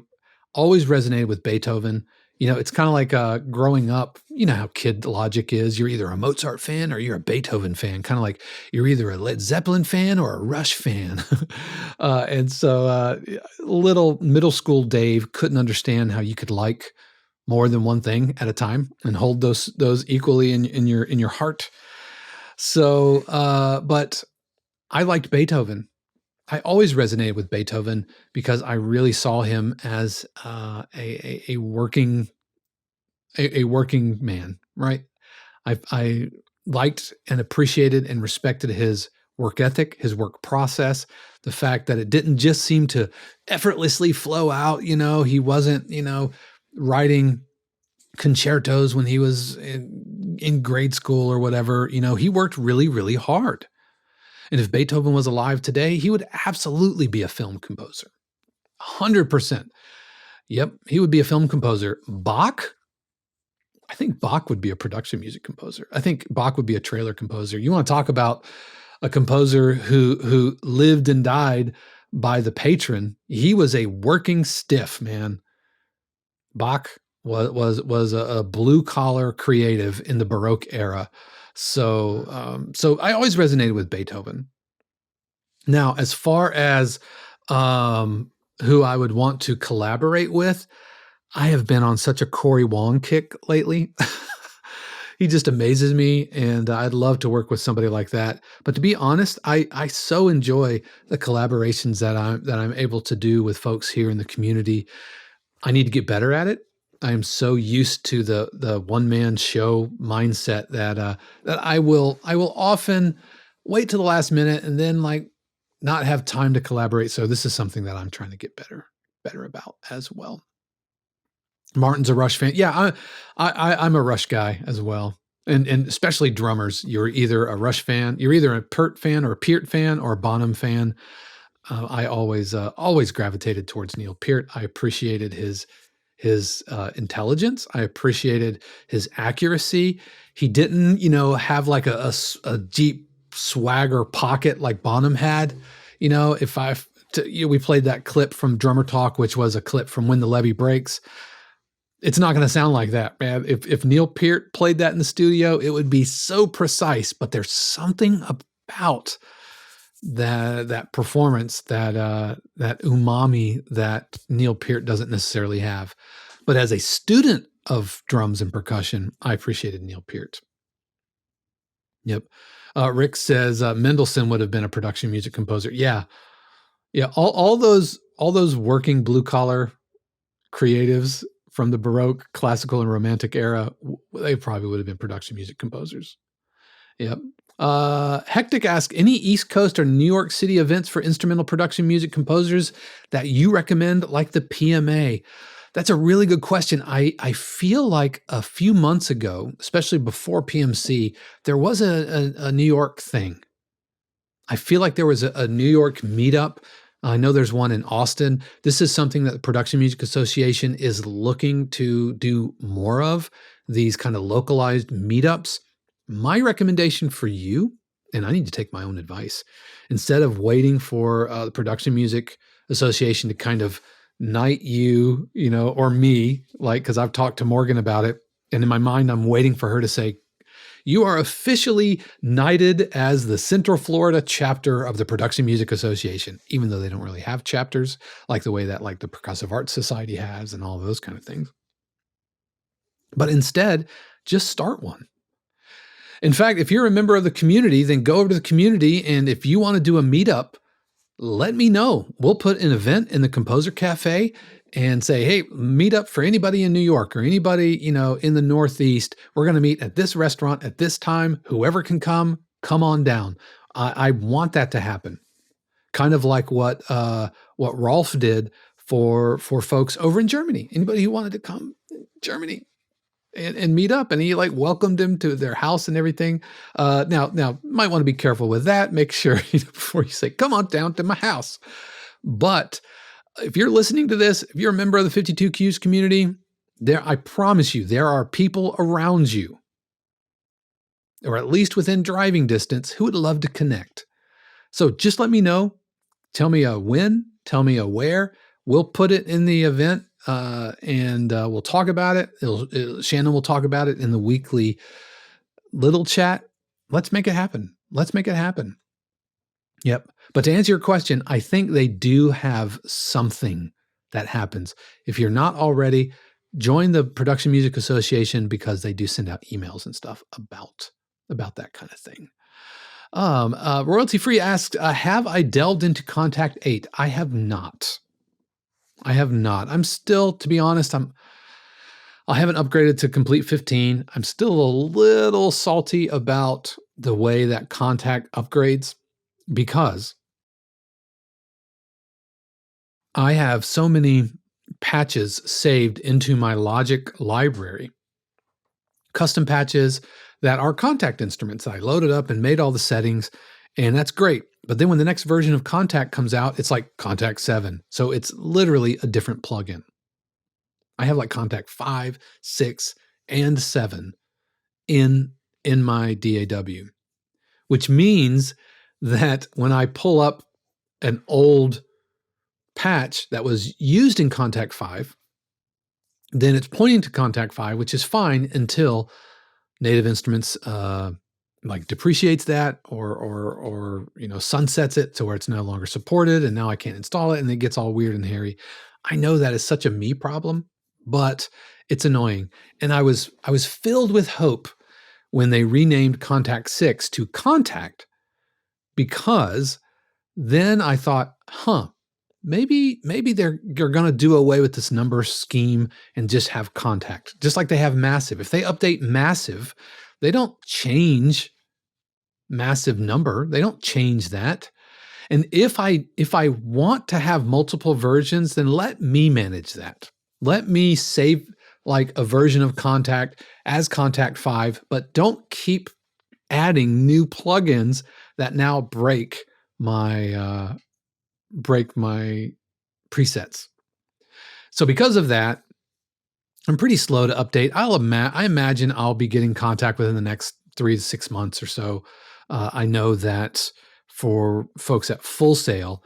always resonated with Beethoven. It's kind of like growing up, how kid logic is. You're either a Mozart fan or you're a Beethoven fan, kind of like you're either a Led Zeppelin fan or a Rush fan. And so little middle school Dave couldn't understand how you could like more than one thing at a time and hold those equally in your heart. So, but I liked Beethoven. I always resonated with Beethoven because I really saw him as a working man, right? I liked and appreciated and respected his work ethic, his work process, the fact that it didn't just seem to effortlessly flow out. He wasn't, writing concertos when he was in grade school or whatever. He worked really, really hard. And if Beethoven was alive today, he would absolutely be a film composer. 100%. Yep, he would be a film composer. Bach? I think Bach would be a production music composer. I think Bach would be a trailer composer. You want to talk about a composer who lived and died by the patron. He was a working stiff, man. Bach was a blue collar creative in the Baroque era. So I always resonated with Beethoven. Now, as far as who I would want to collaborate with, I have been on such a Corey Wong kick lately. He just amazes me, and I'd love to work with somebody like that. But to be honest, I so enjoy the collaborations that I'm able to do with folks here in the community. I need to get better at it. I am so used to the one man show mindset that I will often wait to the last minute and then not have time to collaborate. So this is something that I'm trying to get better about as well. Martin's a Rush fan. Yeah, I'm a Rush guy as well. And especially drummers. You're either a Rush fan, you're either a Pert fan or a Peart fan or a Bonham fan. I always gravitated towards Neil Peart. I appreciated his intelligence. I appreciated his accuracy. He didn't, have like a deep swagger pocket like Bonham had. We played that clip from Drummer Talk, which was a clip from When the Levee Breaks. It's not going to sound like that, man. If Neil Peart played that in the studio, it would be so precise. But there's something about that performance, that umami that Neil Peart doesn't necessarily have. But as a student of drums and percussion, I appreciated Neil Peart. Yep. Rick says Mendelssohn would have been a production music composer. Yeah. All those working blue collar creatives from the Baroque, classical, and Romantic era, they probably would have been production music composers. Yep. Hectic asks, any East Coast or New York City events for instrumental production music composers that you recommend, like the PMA? That's a really good question. I feel like a few months ago, especially before PMC, there was a New York thing. I feel like there was a New York meetup. I know there's one in Austin. This is something that the Production Music Association is looking to do more of, these kind of localized meetups. My recommendation for you, and I need to take my own advice, instead of waiting for the Production Music Association to kind of knight you, or me, because I've talked to Morgan about it, and in my mind, I'm waiting for her to say, you are officially knighted as the Central Florida chapter of the Production Music Association, even though they don't really have chapters like the way that the Percussive Arts Society has and all those kind of things. But instead, just start one. In fact, if you're a member of the community, then go over to the community, and if you want to do a meetup, let me know. We'll put an event in the Composer Cafe and say, hey, meet up for anybody in New York or anybody, in the Northeast. We're going to meet at this restaurant at this time. Whoever can come on down. I want that to happen. Kind of like what Rolf did for folks over in Germany. Anybody who wanted to come to Germany and meet up, and he welcomed them to their house and everything. Now might want to be careful with that. Make sure before you say, come on down to my house. But if you're listening to this, if you're a member of the 52 Qs community, I promise you, there are people around you, or at least within driving distance, who would love to connect. So just let me know. Tell me a when, tell me a where. We'll put it in the event, and we'll talk about it. Shannon will talk about it in the weekly little chat. Let's make it happen. Yep. But to answer your question, I think they do have something that happens. If you're not already, join the Production Music Association, because they do send out emails and stuff about that kind of thing. Royalty Free asks, have I delved into Kontakt 8? I have not. I'm still, to be honest, I haven't upgraded to Complete 15. I'm still a little salty about the way that Kontakt upgrades. because I have so many patches saved into my Logic library, custom patches that are Kontakt instruments. I loaded up and made all the settings, and that's great. But then when the next version of Kontakt comes out, it's like Kontakt 7. So it's literally a different plugin. I have like Kontakt 5, 6, and 7 in my DAW, which means that when I pull up an old patch that was used in Kontakt 5, then it's pointing to Kontakt 5, which is fine until Native Instruments like depreciates that or sunsets it to where it's no longer supported, and now I can't install it, and it gets all weird and hairy. I know that is such a me problem, but it's annoying. And I was filled with hope when they renamed Kontakt 6 to Kontakt, because then I thought, maybe they're going to do away with this number scheme and just have Kontakt, just like they have Massive. If they update Massive, they don't change Massive number. They don't change that. And if I want to have multiple versions, then let me manage that. Let me save like a version of Kontakt as Kontakt 5, but don't keep adding new plugins that now break my presets. So because of that, I'm pretty slow to update. I imagine I'll be getting Kontakt within the next 3 to 6 months or so. I know that for folks at Full Sail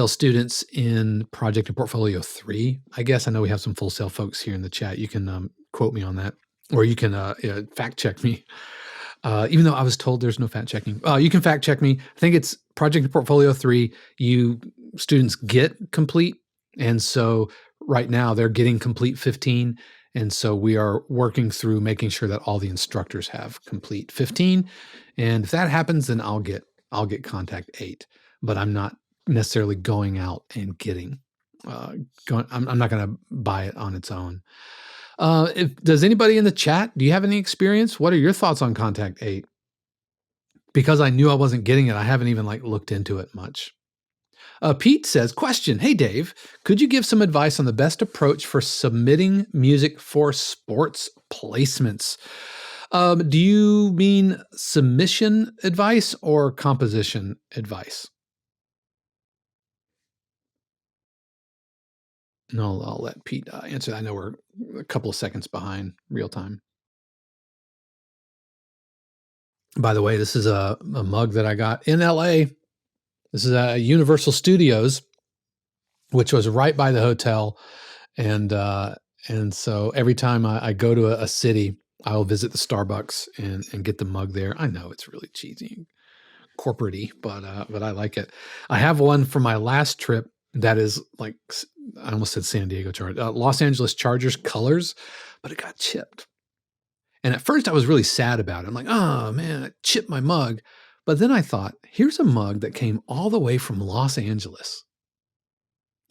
students in Project and Portfolio 3, I guess I know we have some Full Sail folks here in the chat. You can quote me on that, or you can fact check me. Even though I was told there's no fact checking. You can fact check me. I think it's Project and Portfolio 3. You students get complete. And so right now they're getting complete 15. And so we are working through making sure that all the instructors have complete 15. And if that happens, then I'll get Kontakt 8. But I'm not necessarily going out and getting. I'm not going to buy it on its own. Does anybody in the chat, do you have any experience? What are your thoughts on Kontakt 8? Because I knew I wasn't getting it, I haven't even looked into it much. Pete says, question, hey Dave, could you give some advice on the best approach for submitting music for sports placements? Do you mean submission advice or composition advice? No, I'll let Pete answer that. I know we're a couple of seconds behind real time. By the way, this is a mug that I got in LA. This is Universal Studios, which was right by the hotel. And so every time I go to a city, I'll visit the Starbucks and get the mug there. I know it's really cheesy, corporate-y, but I like it. I have one for my last trip that is like, I almost said San Diego Chargers, Los Angeles Chargers colors, but it got chipped. And at first I was really sad about it. I'm like, oh man, I chipped my mug. But then I thought, here's a mug that came all the way from Los Angeles.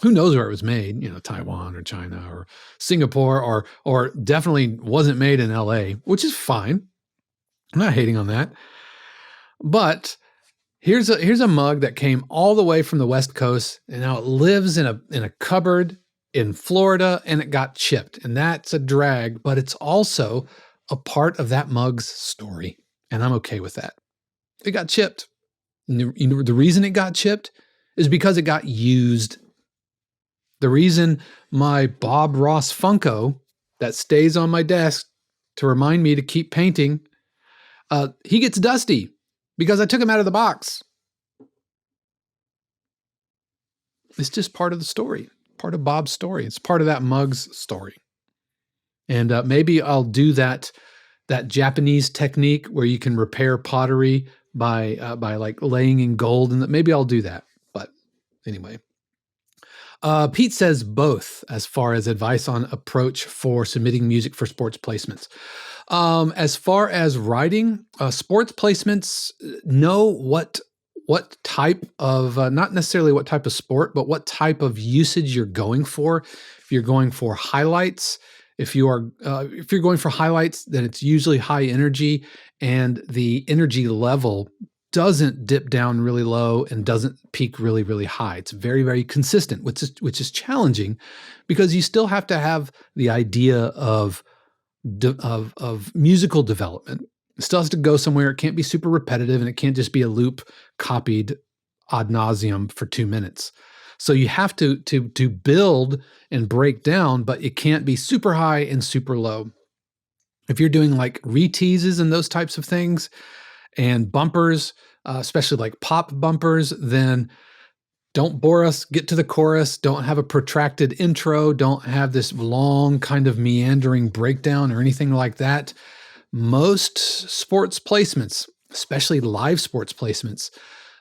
Who knows where it was made, Taiwan or China or Singapore, or definitely wasn't made in LA, which is fine. I'm not hating on that. But here's a mug that came all the way from the West Coast, and now it lives in a cupboard in Florida, and it got chipped. And that's a drag, but it's also a part of that mug's story, and I'm okay with that. It got chipped. And the reason it got chipped is because it got used. The reason my Bob Ross Funko that stays on my desk to remind me to keep painting, he gets dusty because I took him out of the box. It's just part of the story, part of Bob's story. It's part of that mug's story. And maybe I'll do that Japanese technique where you can repair pottery by like laying in gold, and maybe I'll do that. But anyway, Pete says both as far as advice on approach for submitting music for sports placements. As far as writing sports placements, know what type of not necessarily what type of sport, but what type of usage you're going for. If you're going for highlights, if you're going for highlights, then it's usually high energy, and the energy level doesn't dip down really low and doesn't peak really, really high. It's very, very consistent, which is challenging because you still have to have the idea of musical development. It still has to go somewhere. It can't be super repetitive, and it can't just be a loop copied ad nauseum for 2 minutes. So you have to build and break down, but it can't be super high and super low. If you're doing like reteases and those types of things and bumpers, especially like pop bumpers, then don't bore us, get to the chorus, don't have a protracted intro, don't have this long kind of meandering breakdown or anything like that. Most sports placements, especially live sports placements,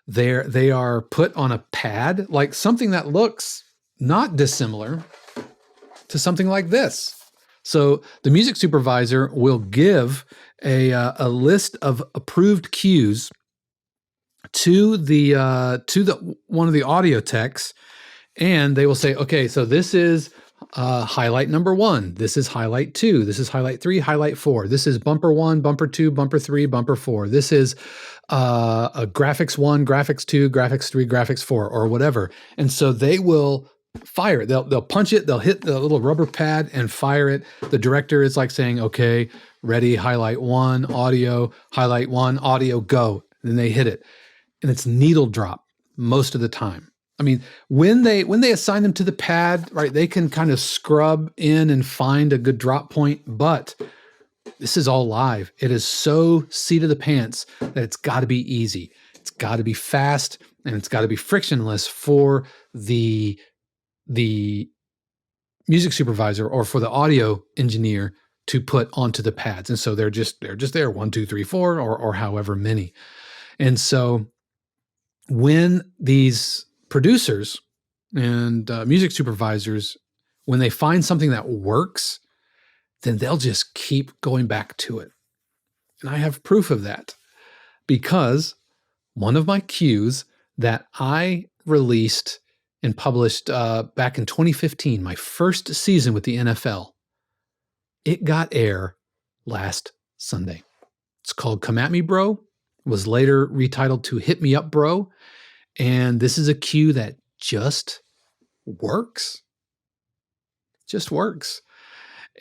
they are put on a pad, like something that looks not dissimilar to something like this. So the music supervisor will give a list of approved cues to the one of the audio techs, and they will say, okay, so this is highlight number 1, this is highlight 2, this is highlight 3, highlight 4, this is bumper 1, bumper 2, bumper 3, bumper 4, this is a graphics 1, graphics 2, graphics 3, graphics 4, or whatever. And so they will fire it. They'll punch it, they'll hit the little rubber pad and fire it. The director is like saying, okay, ready, highlight 1, audio, highlight 1, audio, go. Then they hit it. And it's needle drop most of the time. I mean, when they assign them to the pad, right, they can kind of scrub in and find a good drop point, but this is all live. It is so seat of the pants that it's got to be easy. It's got to be fast, and it's got to be frictionless for the music supervisor or for the audio engineer to put onto the pads. And so they're just there, 1, 2, 3, 4, or however many. And so when these producers and music supervisors, when they find something that works, then they'll just keep going back to it. And I have proof of that because one of my cues that I released and published back in 2015, my first season with the NFL, it got air last Sunday. It's called Come At Me Bro. It was later retitled to Hit Me Up Bro. And this is a cue that just works. Just works.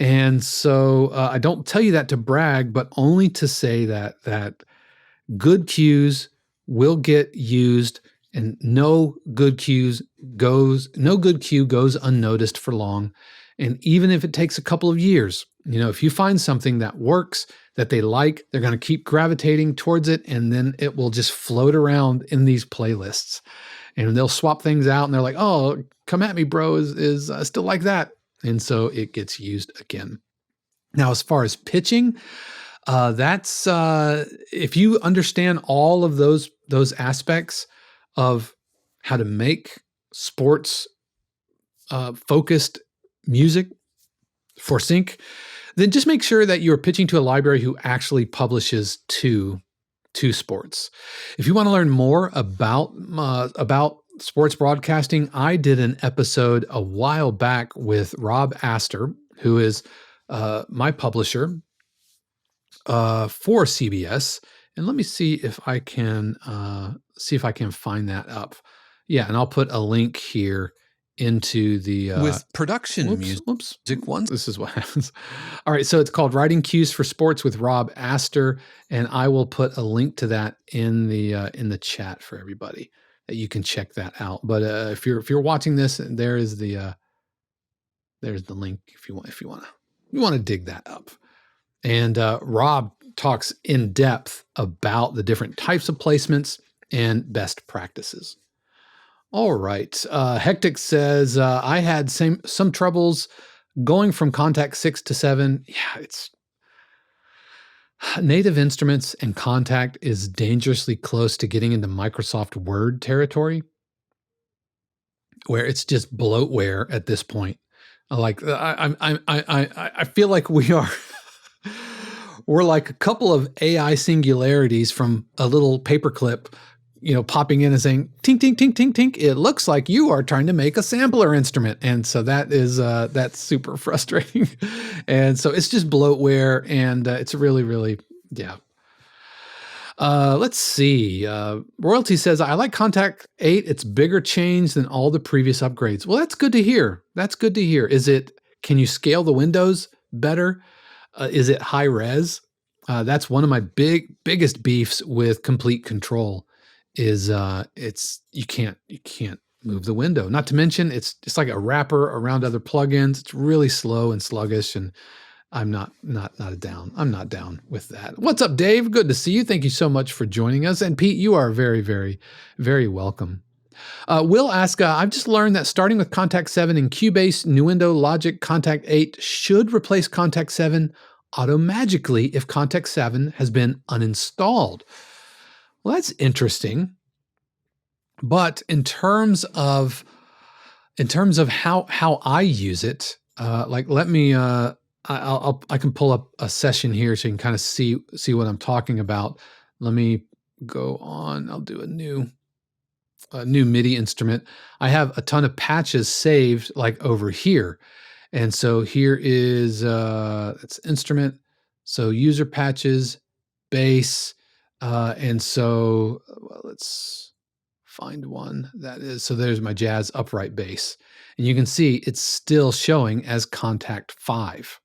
And so I don't tell you that to brag, but only to say that good cues will get used, and no good cue goes unnoticed for long. And even if it takes a couple of years, if you find something that works, that they like, they're going to keep gravitating towards it, and then it will just float around in these playlists. And they'll swap things out, and they're like, oh, Come At Me Bro is still like that. And so it gets used again. Now, as far as pitching, that's if you understand all of those aspects of how to make sports focused music for sync, then just make sure that you're pitching to a library who actually publishes to sports. If you want to learn more about sports broadcasting, I did an episode a while back with Rob Astor, who is my publisher for CBS. And let me see if I can find that up. Yeah, and I'll put a link here into the with production music ones. This is what happens. All right, so it's called Writing Cues for Sports with Rob Astor, and I will put a link to that in the chat for everybody that you can check that out. But if you're watching this, there's the link if you want to dig that up. And Rob talks in depth about the different types of placements and best practices. All right. Hectic says, I had some troubles going from Kontakt 6 to 7. Yeah, it's Native Instruments and Kontakt is dangerously close to getting into Microsoft Word territory, where it's just bloatware at this point. Like I feel like we're like a couple of AI singularities from a little paperclip, popping in and saying, tink, tink, tink, tink, tink. It looks like you are trying to make a sampler instrument. And so that's super frustrating. And so it's just bloatware, and it's really, really, yeah. Let's see. Royalty says, I like Kontakt 8. It's bigger change than all the previous upgrades. Well, that's good to hear. That's good to hear. Can you scale the windows better? Is it high res? That's one of my biggest beefs with Complete Control is you can't move the window. Not to mention it's like a wrapper around other plugins. It's really slow and sluggish, and I'm not down. I'm not down with that. What's up, Dave? Good to see you. Thank you so much for joining us. And Pete, you are very, very, very welcome. Will ask, I've just learned that starting with Kontakt 7 in Cubase, Nuendo, Logic, Kontakt 8 should replace Kontakt 7 auto-magically if Kontakt 7 has been uninstalled. Well, that's interesting. But in terms of how I use it, let me I can pull up a session here so you can kind of see what I'm talking about. Let me go on. I'll do a new MIDI instrument. I have a ton of patches saved like over here. And so here is it's instrument. So user patches, bass. And so let's find one that is. So there's my jazz upright bass. And you can see it's still showing as Kontakt 5.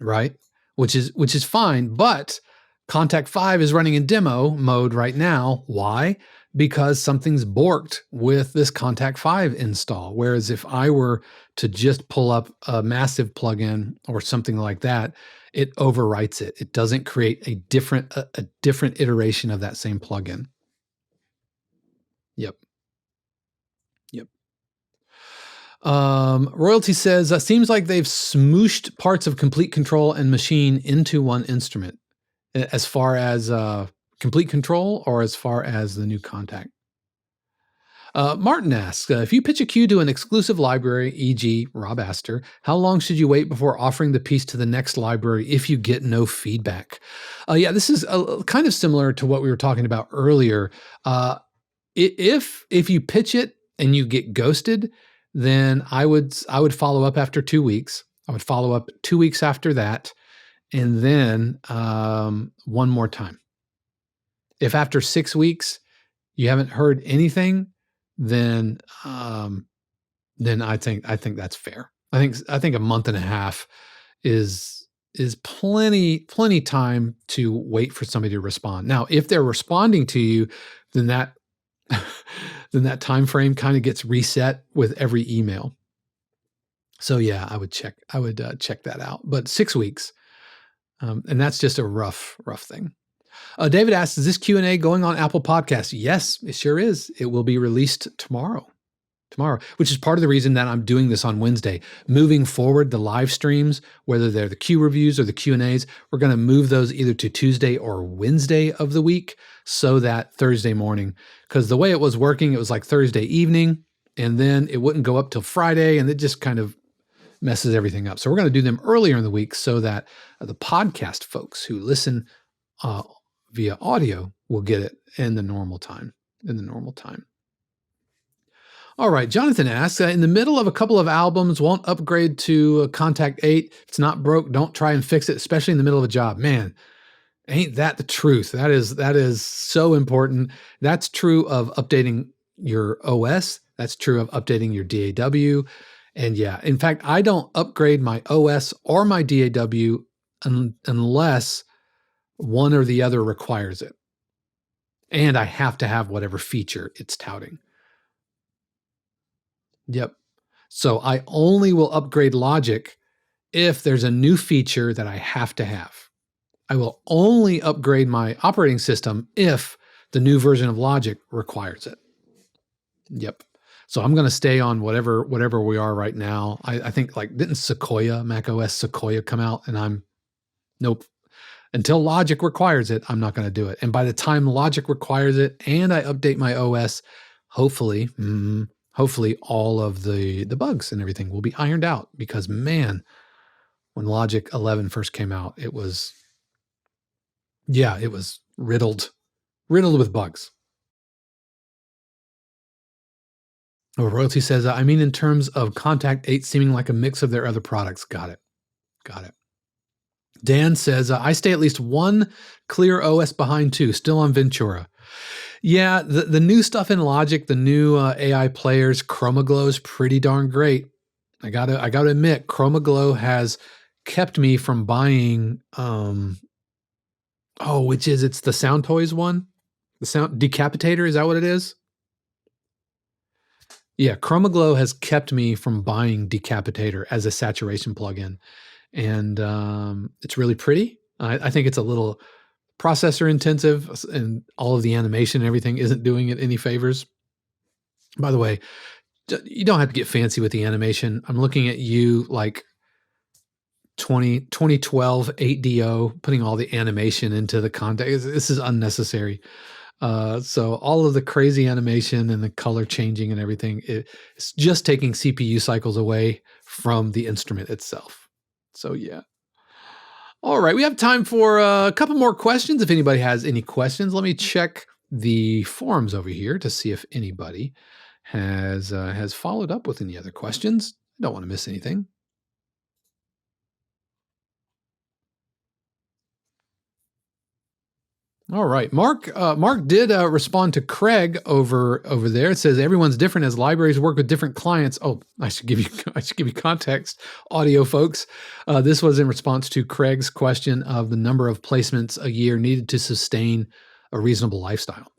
Right? Which is fine, but Kontakt 5 is running in demo mode right now. Why? Because something's borked with this Kontakt 5 install. Whereas if I were to just pull up a massive plugin or something like that, it overwrites it. It doesn't create a different iteration of that same plugin. Yep. Royalty says, seems like they've smooshed parts of Complete Control and Machine into one instrument. As far as Complete Control or as far as the new Kontakt? Martin asks, if you pitch a cue to an exclusive library, e.g. Rob Astor, how long should you wait before offering the piece to the next library if you get no feedback? Yeah, this is kind of similar to what we were talking about earlier. If you pitch it and you get ghosted, then I would follow up after 2 weeks. I would follow up 2 weeks after that, and then one more time. If after 6 weeks you haven't heard anything, then I think that's fair. I think a month and a half is plenty time to wait for somebody to respond. Now, if they're responding to you, then that time frame kind of gets reset with every email. So yeah, I would check that out. But 6 weeks, and that's just a rough thing. David asks, is this Q&A going on Apple Podcasts? Yes, it sure is. It will be released tomorrow, which is part of the reason that I'm doing this on Wednesday. Moving forward, the live streams, whether they're the Q reviews or the Q&As, we're going to move those either to Tuesday or Wednesday of the week so that Thursday morning, because the way it was working, it was like Thursday evening, and then it wouldn't go up till Friday, and it just kind of messes everything up. So we're going to do them earlier in the week so that the podcast folks who listen via audio will get it in the normal time. All right, Jonathan asks, in the middle of a couple of albums, won't upgrade to Kontakt 8. If it's not broke, don't try and fix it, especially in the middle of a job. Man, ain't that the truth? That is so important. That's true of updating your OS. That's true of updating your DAW. And yeah, in fact, I don't upgrade my OS or my DAW unless one or the other requires it. And I have to have whatever feature it's touting. Yep. So I only will upgrade Logic if there's a new feature that I have to have. I will only upgrade my operating system if the new version of Logic requires it. Yep. So I'm going to stay on whatever we are right now. I think, like, didn't macOS Sequoia come out? And nope. Until Logic requires it, I'm not going to do it. And by the time Logic requires it and I update my OS, hopefully all of the bugs and everything will be ironed out. Because, man, when Logic 11 first came out, it was riddled with bugs. Oh, Royalty says, I mean, in terms of Kontakt 8 seeming like a mix of their other products. Got it. Dan says, I stay at least one clear OS behind too, still on Ventura. Yeah, the new stuff in Logic, the new AI players, ChromaGlow is pretty darn great. I gotta admit, ChromaGlow has kept me from buying, it's the Sound Toys one? The Sound Decapitator, is that what it is? Yeah, ChromaGlow has kept me from buying Decapitator as a saturation plugin. And it's really pretty. I think it's a little processor intensive, and all of the animation and everything isn't doing it any favors. By the way, you don't have to get fancy with the animation. I'm looking at you like 2012 8DO, putting all the animation into the Kontakt. This is unnecessary. So all of the crazy animation and the color changing and everything, it's just taking CPU cycles away from the instrument itself. So yeah. All right, we have time for a couple more questions. If anybody has any questions, let me check the forums over here to see if anybody has followed up with any other questions. I don't want to miss anything. All right, Mark did respond to Craig over there. It says everyone's different as libraries work with different clients. Oh, I should give you context, audio folks. This was in response to Craig's question of the number of placements a year needed to sustain a reasonable lifestyle.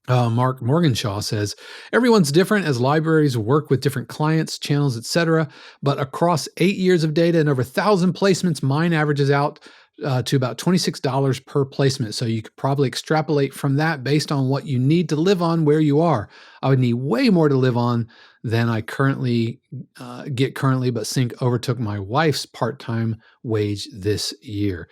Mark Morganshaw says everyone's different as libraries work with different clients, channels, etc. But across 8 years of data and over 1,000 placements, mine averages out to about $26 per placement. So you could probably extrapolate from that based on what you need to live on where you are. I would need way more to live on than I currently get currently, but Sync overtook my wife's part-time wage this year.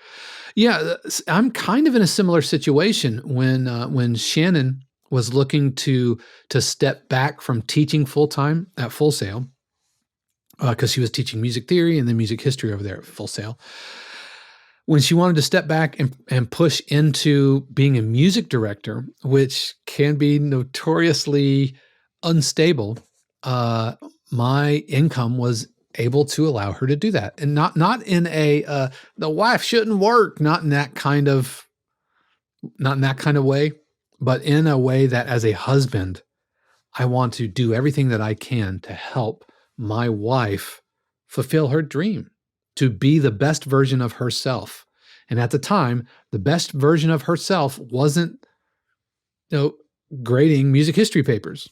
Yeah, I'm kind of in a similar situation when Shannon was looking to step back from teaching full-time at Full Sail, because she was teaching music theory and then music history over there at Full Sail. When she wanted to step back and push into being a music director, which can be notoriously unstable, my income was able to allow her to do that. And not in a the wife shouldn't work, not in that kind of way, but in a way that as a husband, I want to do everything that I can to help my wife fulfill her dream, to be the best version of herself. And at the time, the best version of herself wasn't, grading music history papers.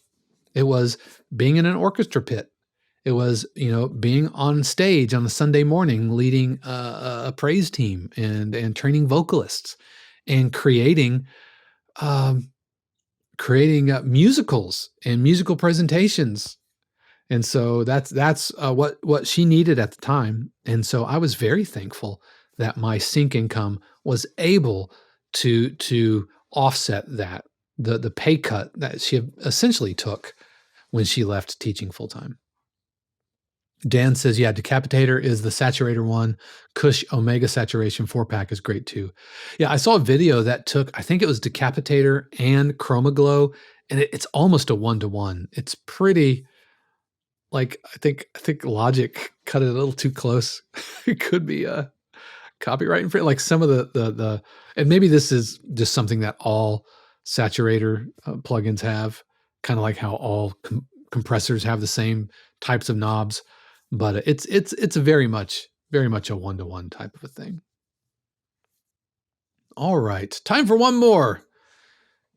It was being in an orchestra pit. It was, being on stage on a Sunday morning, leading a praise team and training vocalists and creating musicals and musical presentations. And so that's what she needed at the time. And so I was very thankful that my Sync income was able to offset that, the pay cut that she essentially took when she left teaching full time. Dan says, yeah, Decapitator is the saturator one. Kush Omega Saturation 4-pack is great too. Yeah, I saw a video that took, I think it was Decapitator and ChromaGlow, and it's almost a 1-to-1. It's pretty, like, I think Logic cut it a little too close. It could be a copyright infringement. Like some of the and maybe this is just something that all saturator plugins have, kind of like how all compressors have the same types of knobs. But it's very much a 1-to-1 type of a thing. All right, time for one more.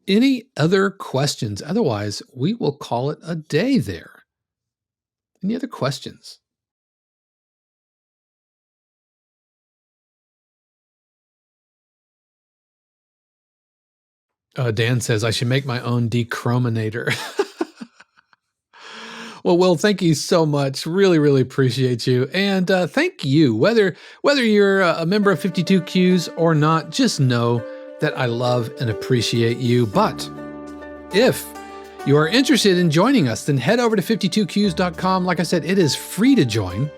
Any other questions? Otherwise, we will call it a day there. Any other questions? Dan says I should make my own dechromanator. Well, Will, thank you so much. Really, really appreciate you. And thank you. Whether you're a member of 52Qs or not, just know that I love and appreciate you. But if you are interested in joining us, then head over to 52qs.com. Like I said, it is free to join.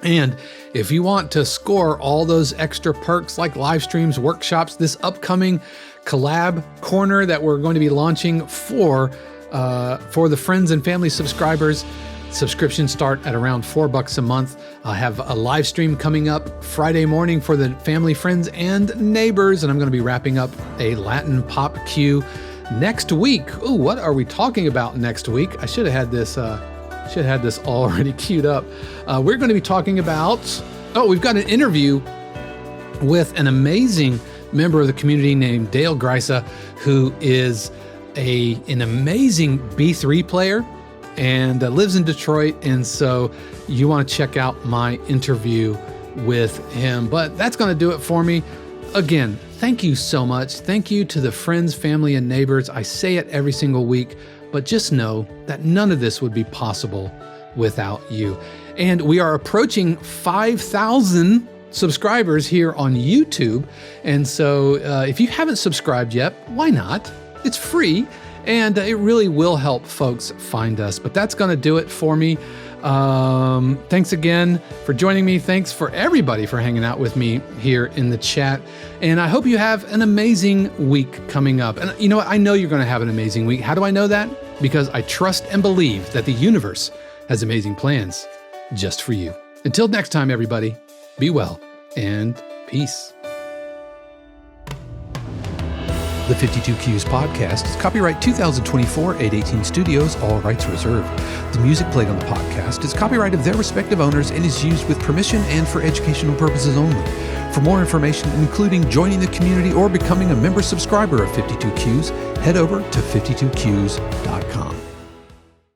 And if you want to score all those extra perks like live streams, workshops, this upcoming collab corner that we're going to be launching for the friends and family subscribers, subscriptions start at around $4 a month. I have a live stream coming up Friday morning for the family, friends, and neighbors. And I'm going to be wrapping up a Latin pop Q next week. Ooh, what are we talking about next week? I should have had this already queued up. We're going to be talking about, we've got an interview with an amazing member of the community named Dale Greisa, who is an amazing B3 player and lives in Detroit. And so you want to check out my interview with him. But that's going to do it for me. Again, thank you so much. Thank you to the friends, family, and neighbors. I say it every single week, but just know that none of this would be possible without you. And we are approaching 5,000 subscribers here on YouTube. And so if you haven't subscribed yet, why not? It's free, and it really will help folks find us. But that's going to do it for me. Thanks again for joining me. Thanks for everybody for hanging out with me here in the chat. And I hope you have an amazing week coming up. And you know what? I know you're going to have an amazing week. How do I know that? Because I trust and believe that the universe has amazing plans just for you. Until next time, everybody, be well and peace. The 52 Qs podcast is copyright 2024 818 Studios, all rights reserved. The music played on the podcast is copyright of their respective owners and is used with permission and for educational purposes only. For more information, including joining the community or becoming a member subscriber of 52 Qs, head over to 52qs.com.